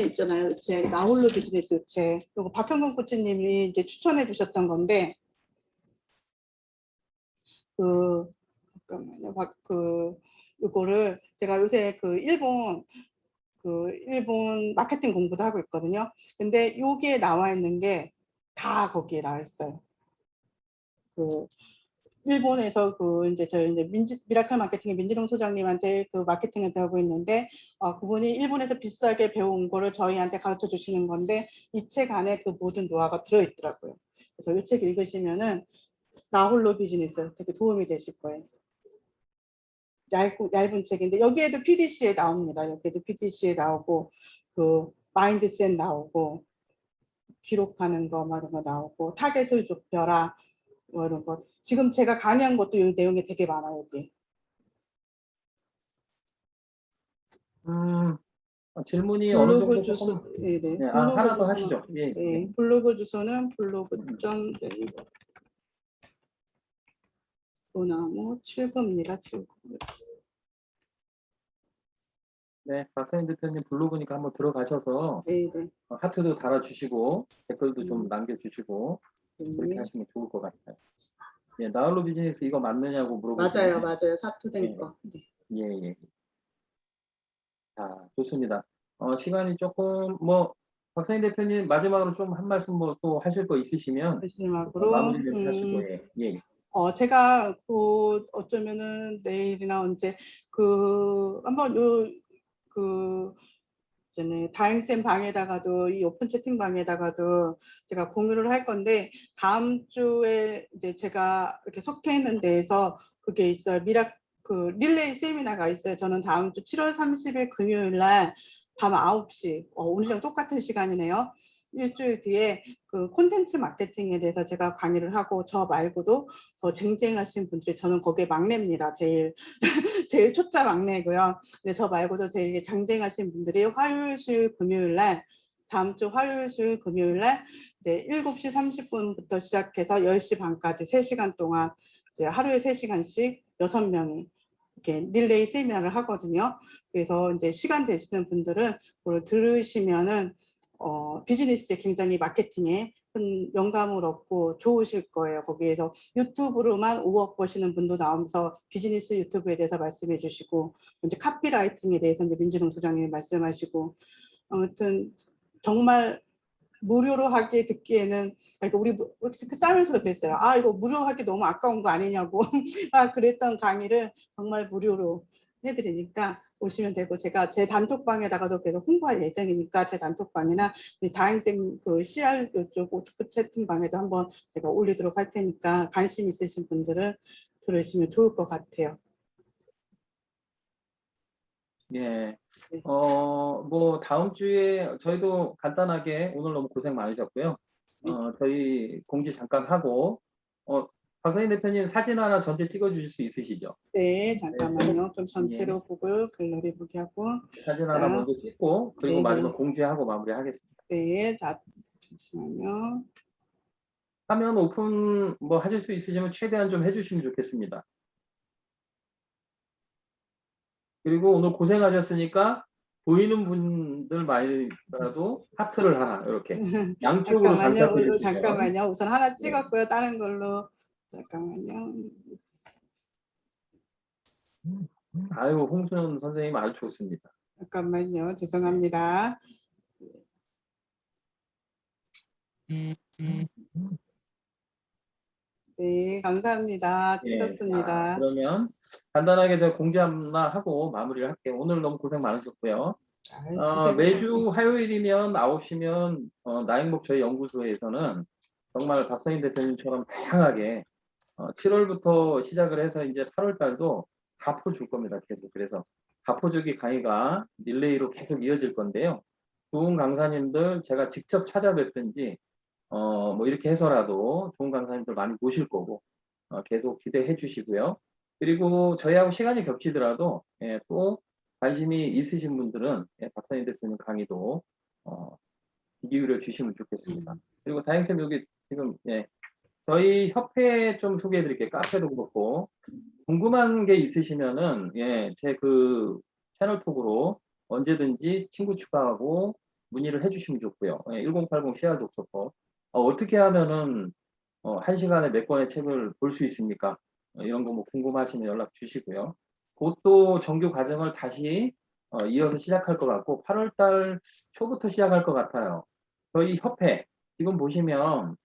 S2: 있잖아요. 책 나홀로 비즈니스 책. 그리고 박형근 코치님이 이제 추천해 주셨던 건데 그 잠깐만요. 이거를 제가 요새 일본 마케팅 공부도 하고 있거든요. 근데 여기에 나와 있는 게 다 거기에 나와 있어요. 그 일본에서 이제 저희 이제 미라클 마케팅의 민지동 소장님한테 그 마케팅을 배우고 있는데 그분이 일본에서 비싸게 배운 거를 저희한테 가르쳐 주시는 건데 이 책 안에 그 모든 노하우가 들어있더라고요. 그래서 이 책 읽으시면은 나 홀로 비즈니스 되게 도움이 되실 거예요. 얇은 책인데 여기에도 PDC에 나옵니다. 여기에도 PDC에 나오고 그 마인드셋 나오고 기록하는 거 막 이런 거 나오고 타겟을 좁혀라 뭐 이런 거. 지금 제가 강의한 것도 이 내용이 되게 많아요, 여기.
S1: 음, 질문이 어느
S2: 블로그
S1: 정도
S2: 주소,
S1: 조금,
S2: 네, 네.
S1: 네,
S2: 블로그
S1: 하나 더
S2: 주소는,
S1: 하시죠. 예.
S2: 네, 블로그 주소는
S1: 음.
S2: 블로그.네이버 소나무 7구입니다, 7구.
S1: 네, 박사님 대표님 블로그니까 한번 들어가셔서
S2: 네, 네.
S1: 하트도 달아주시고 댓글도 좀
S2: 음,
S1: 남겨주시고 그렇게
S2: 네.
S1: 하시면 좋을 것 같아요. 예, 나홀로 비즈니스 이거 맞느냐고 물어보시는데,
S2: 맞아요, 맞아요. 사투된
S1: 예,
S2: 거. 네.
S1: 예. 자, 좋습니다. 시간이 조금, 뭐, 박사님 대표님 마지막으로 좀 한 말씀 뭐 또 하실 거 있으시면
S2: 마지막으로,
S1: 마무리 좀 하시고, 예.
S2: 제가 어쩌면은 내일이나 언제 한번 그 전에 다행쌤 방에다가도 이 오픈 채팅 방에다가도 제가 공유를 할 건데 다음 주에 이제 제가 이렇게 속해 있는 데에서 그게 있어요. 릴레이 세미나가 있어요. 저는 다음 주 7월 30일 금요일 날 밤 9시, 오늘이랑 똑같은 시간이네요. 일주일 뒤에 그 콘텐츠 마케팅에 대해서 제가 강의를 하고 저 말고도 더 쟁쟁하신 분들이 저는 거기에 막내입니다. 제일 초짜 막내고요. 근데 저 말고도 되게 장쟁하신 분들이 화요일, 수요일, 금요일 날 다음 주 화요일, 수요일, 금요일 날 이제 7시 30분부터 시작해서 10시 반까지 3시간 동안 이제 하루에 3시간씩 6명이 이렇게 릴레이 세미나를 하거든요. 그래서 이제 시간 되시는 분들은 그걸 들으시면은 비즈니스에 굉장히 마케팅에 큰 영감을 얻고 좋으실 거예요. 거기에서 유튜브로만 5억 버시는 분도 나오면서 비즈니스 유튜브에 대해서 말씀해 주시고 이제 카피라이팅에 대해서 이제 민준홍 소장님이 말씀하시고 아무튼 정말 무료로 하게 듣기에는 그러니까 우리 싸면서도 그랬어요. 아 이거 무료로 하기 너무 아까운 거 아니냐고 그랬던 강의를 정말 무료로 해드리니까 오시면 되고 제가 제 단톡방에다가도 계속 홍보할 예정이니까 제 단톡방이나 우리 다행쌤 그 CR 이쪽 오토 채팅방에도 한번 제가 올리도록 할 테니까 관심 있으신 분들은 들으시면 좋을 것 같아요.
S1: 예.
S2: 네.
S1: 뭐 다음 주에 저희도 간단하게 오늘 너무 고생 많으셨고요.
S2: 네.
S1: 저희 공지 잠깐 하고, 어, 박성인 대표님 사진 하나 전체 찍어주실 수 있으시죠?
S2: 네, 잠깐만요. 좀
S1: 예,
S2: 전체로 보고 글러리 보기 하고.
S1: 사진 하나
S2: 자,
S1: 먼저 찍고 그리고
S2: 네네.
S1: 마지막 공지하고 마무리하겠습니다.
S2: 네, 자, 잠시만요.
S1: 화면 오픈 뭐 하실 수 있으시면 최대한 좀 해주시면 좋겠습니다. 그리고 오늘 고생하셨으니까 보이는 분들 말이라도 하트를 하나 이렇게 양쪽으로
S2: 잠깐만요.
S1: 장착해 주시면
S2: 잠깐만요. 우선 하나
S1: 네.
S2: 찍었고요. 다른 걸로. 잠깐만요.
S1: 아유 홍순영 선생님 아주 좋습니다.
S2: 잠깐만요. 죄송합니다. 네, 감사합니다.
S1: 예,
S2: 찍었습니다.
S1: 그러면 간단하게 제가 공지 하나 하고 마무리를 할게요. 오늘 너무 고생 많으셨고요. 매주 화요일이면 9시면 나행복 저희 연구소에서는 정말 박성인 대표님처럼 다양하게 7월부터 시작을 해서 이제 8월 달도 가포 줄 겁니다. 계속. 그래서 가포주기 강의가 릴레이로 계속 이어질 건데요. 좋은 강사님들 제가 직접 찾아뵙든지 뭐 이렇게 해서라도 좋은 강사님들 많이 모실 거고 계속 기대해 주시고요. 그리고 저희하고 시간이 겹치더라도 또 관심이 있으신 분들은 박사님 대표님 강의도 귀 기울여 주시면 좋겠습니다. 그리고 다행쌤 여기 지금 저희 협회 좀 소개해 드릴게요. 카페도 그렇고 궁금한 게 있으시면은 제 그 채널 톡으로 언제든지 친구 추가하고 문의를 해주시면 좋고요. 1080 CR 독서법 어떻게 하면은 1시간에 몇 권의 책을 볼 수 있습니까? 이런 거 뭐 궁금하시면 연락 주시고요. 곧 또 정규 과정을 다시 이어서 시작할 것 같고 8월 달 초부터 시작할 것 같아요. 저희 협회 지금 보시면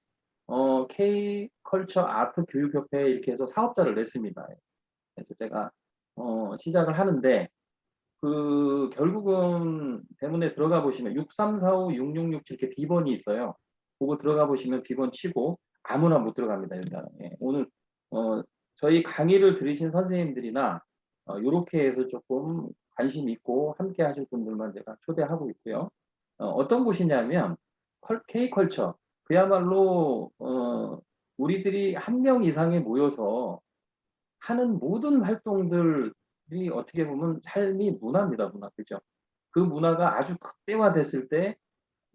S1: K 컬처 아트 교육협회 이렇게 해서 사업자를 냈습니다. 그래서 제가 시작을 하는데 그 결국은 대문에 들어가 보시면 63456667 이렇게 비번이 있어요. 그거 들어가 보시면 비번 치고 아무나 못 들어갑니다. 일단 오늘 저희 강의를 들으신 선생님들이나 요렇게 해서 조금 관심 있고 함께 하실 분들만 제가 초대하고 있고요. 어떤 곳이냐면 K컬처 그야말로 우리들이 한 명 이상이 모여서 하는 모든 활동들이 어떻게 보면 삶이 문화입니다. 문화. 그죠? 그 문화가 아주 극대화됐을 때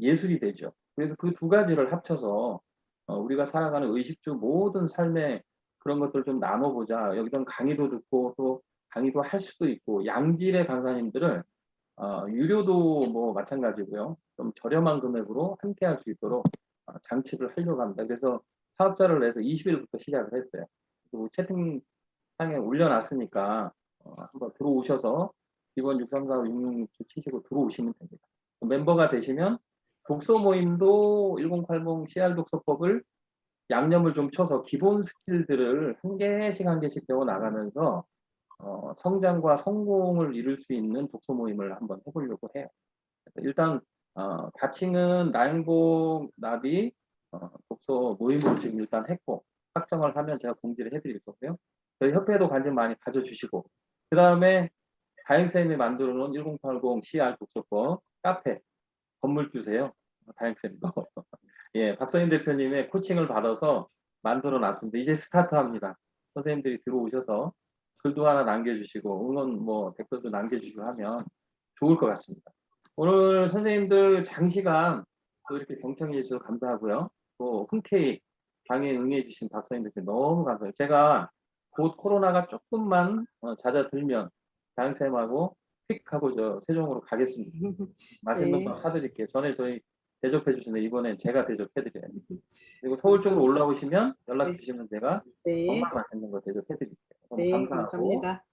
S1: 예술이 되죠. 그래서 그 두 가지를 합쳐서 우리가 살아가는 의식주 모든 삶의 그런 것들 좀 나눠보자. 여기서 강의도 듣고 또 강의도 할 수도 있고 양질의 강사님들을 유료도 뭐 마찬가지고요. 좀 저렴한 금액으로 함께 할 수 있도록 장치를 하려고 합니다. 그래서 사업자를 내서 20일부터 시작을 했어요. 그리고 채팅창에 올려놨으니까 한번 들어오셔서 기본 634-6667 치시고 들어오시면 됩니다. 멤버가 되시면 독서 모임도 1080 CR 독서법을 양념을 좀 쳐서 기본 스킬들을 한 개씩 한 개씩 배워 나가면서 성장과 성공을 이룰 수 있는 독서 모임을 한번 해보려고 해요. 일단 가칭은 나행복 나비 독서 모임으로 지금 일단 했고 확정을 하면 제가 공지를 해드릴 거고요. 저희 협회도 관심 많이 가져주시고 그 다음에 다행쌤이 만들어 놓은 1080 CR 독서법 카페 건물 주세요. 다행쌤도 박서인 대표님의 코칭을 받아서 만들어 놨습니다. 이제 스타트합니다. 선생님들이 들어오셔서 글도 하나 남겨주시고 응원 뭐 댓글도 남겨주시고 하면 좋을 것 같습니다. 오늘 선생님들 장시간 또 이렇게 경청해 주셔서 감사하고요. 또 흔쾌히 강의에 응해 주신 박사님 대표 너무 감사해요. 제가 곧 코로나가 조금만 잦아들면 다영쌤하고 픽 하고 저 세종으로 가겠습니다. 맛있는 거 사드릴게요. 전에 저희 대접해 주시는데 이번엔 제가 대접해 드려요. 그리고 서울 쪽으로 올라오시면 연락 주시면 제가 정말 맛있는 거 대접해 드릴게요. 너무 감사하고
S2: 감사합니다.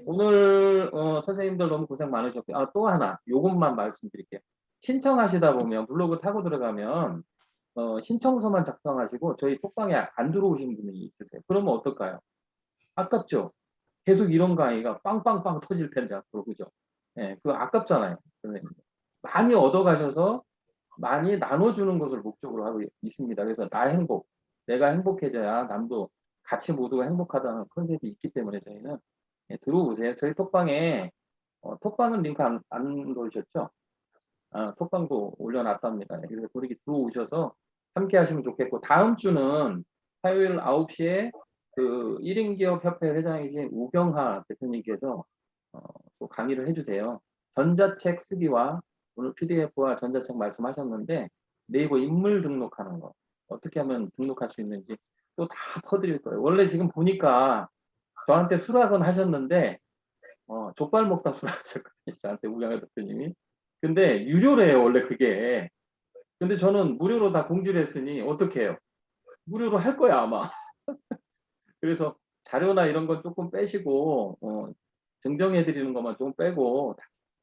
S1: 오늘 선생님들 너무 고생 많으셨고요. 또 하나 요것만 말씀드릴게요. 신청하시다 보면 블로그 타고 들어가면 신청서만 작성하시고 저희 톡방에 안 들어오신 분이 있으세요. 그러면 어떨까요? 아깝죠? 계속 이런 강의가 빵빵빵 터질 텐데 앞으로 그죠? 그거 아깝잖아요. 선생님. 많이 얻어가셔서 많이 나눠주는 것을 목적으로 하고 있습니다. 그래서 나 행복, 내가 행복해져야 남도 같이 모두가 행복하다는 컨셉이 있기 때문에 저희는 들어오세요. 저희 톡방에 톡방은 링크 안 넣으셨죠? 톡방도 올려놨답니다. 그래서 그렇게 들어오셔서 함께 하시면 좋겠고 다음 주는 화요일 9시에 그 1인 기업 협회 회장이신 우경하 대표님께서 또 강의를 해주세요. 전자책 쓰기와 오늘 PDF와 전자책 말씀하셨는데 네이버 인물 등록하는 거 어떻게 하면 등록할 수 있는지 또 다 퍼드릴 거예요. 원래 지금 보니까 저한테 수락은 하셨는데 족발 먹다 수락하셨거든요. 저한테 우경하 대표님이. 근데 유료래요 원래 그게. 근데 저는 무료로 다 공지를 했으니 어떻게 해요? 무료로 할 거야 아마. 그래서 자료나 이런 건 조금 빼시고 증정해 드리는 것만 좀 빼고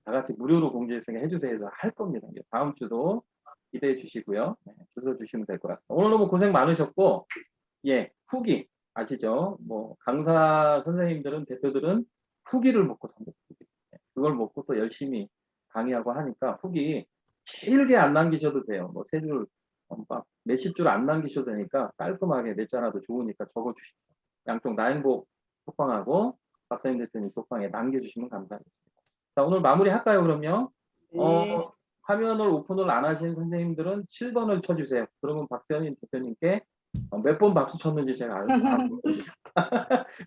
S1: 다 같이 무료로 공지했으니까 해주세요 해서 할 겁니다. 이제 다음 주도 기대해 주시고요. 네, 주소 주시면 될 것 같습니다. 오늘 너무 고생 많으셨고 예 후기 아시죠? 뭐 강사 선생님들은 대표들은 후기를 먹고 삽니다. 후기. 네, 그걸 먹고 또 열심히 강의하고 하니까 후기 길게 안 남기셔도 돼요. 뭐 세 줄, 몇십 줄 안 남기셔도 되니까 깔끔하게 몇 자라도 좋으니까 적어주시죠. 양쪽 나행복 톡방하고 박사님 대표님 톡방에 남겨주시면 감사하겠습니다. 자, 오늘 마무리 할까요, 그럼요?
S2: 네.
S1: 화면을 오픈을 안 하신 선생님들은 7번을 쳐주세요. 그러면 박사님 대표님께 몇 번 박수 쳤는지 제가 알거든요.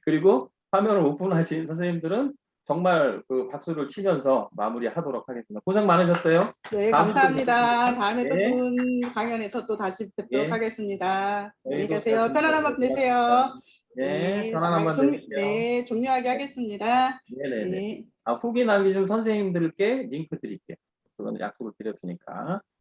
S1: 그리고 화면을 오픈하신 선생님들은 정말 그 박수를 치면서 마무리하도록 하겠습니다. 고생 많으셨어요.
S2: 네,
S1: 다음 주에
S2: 감사합니다.
S1: 뵙겠습니다.
S2: 다음에 또
S1: 예,
S2: 좋은 강연에서 또 다시 뵙도록
S1: 예.
S2: 하겠습니다. 안녕히
S1: 저희도
S2: 계세요. 편안한 밤 되세요.
S1: 네,
S2: 네,
S1: 편안한 밤 되시고요.
S2: 네, 종료하게 하겠습니다.
S1: 네네네.
S2: 네.
S1: 후기 남기신 선생님들께 링크 드릴게요. 그건 약속을 드렸으니까.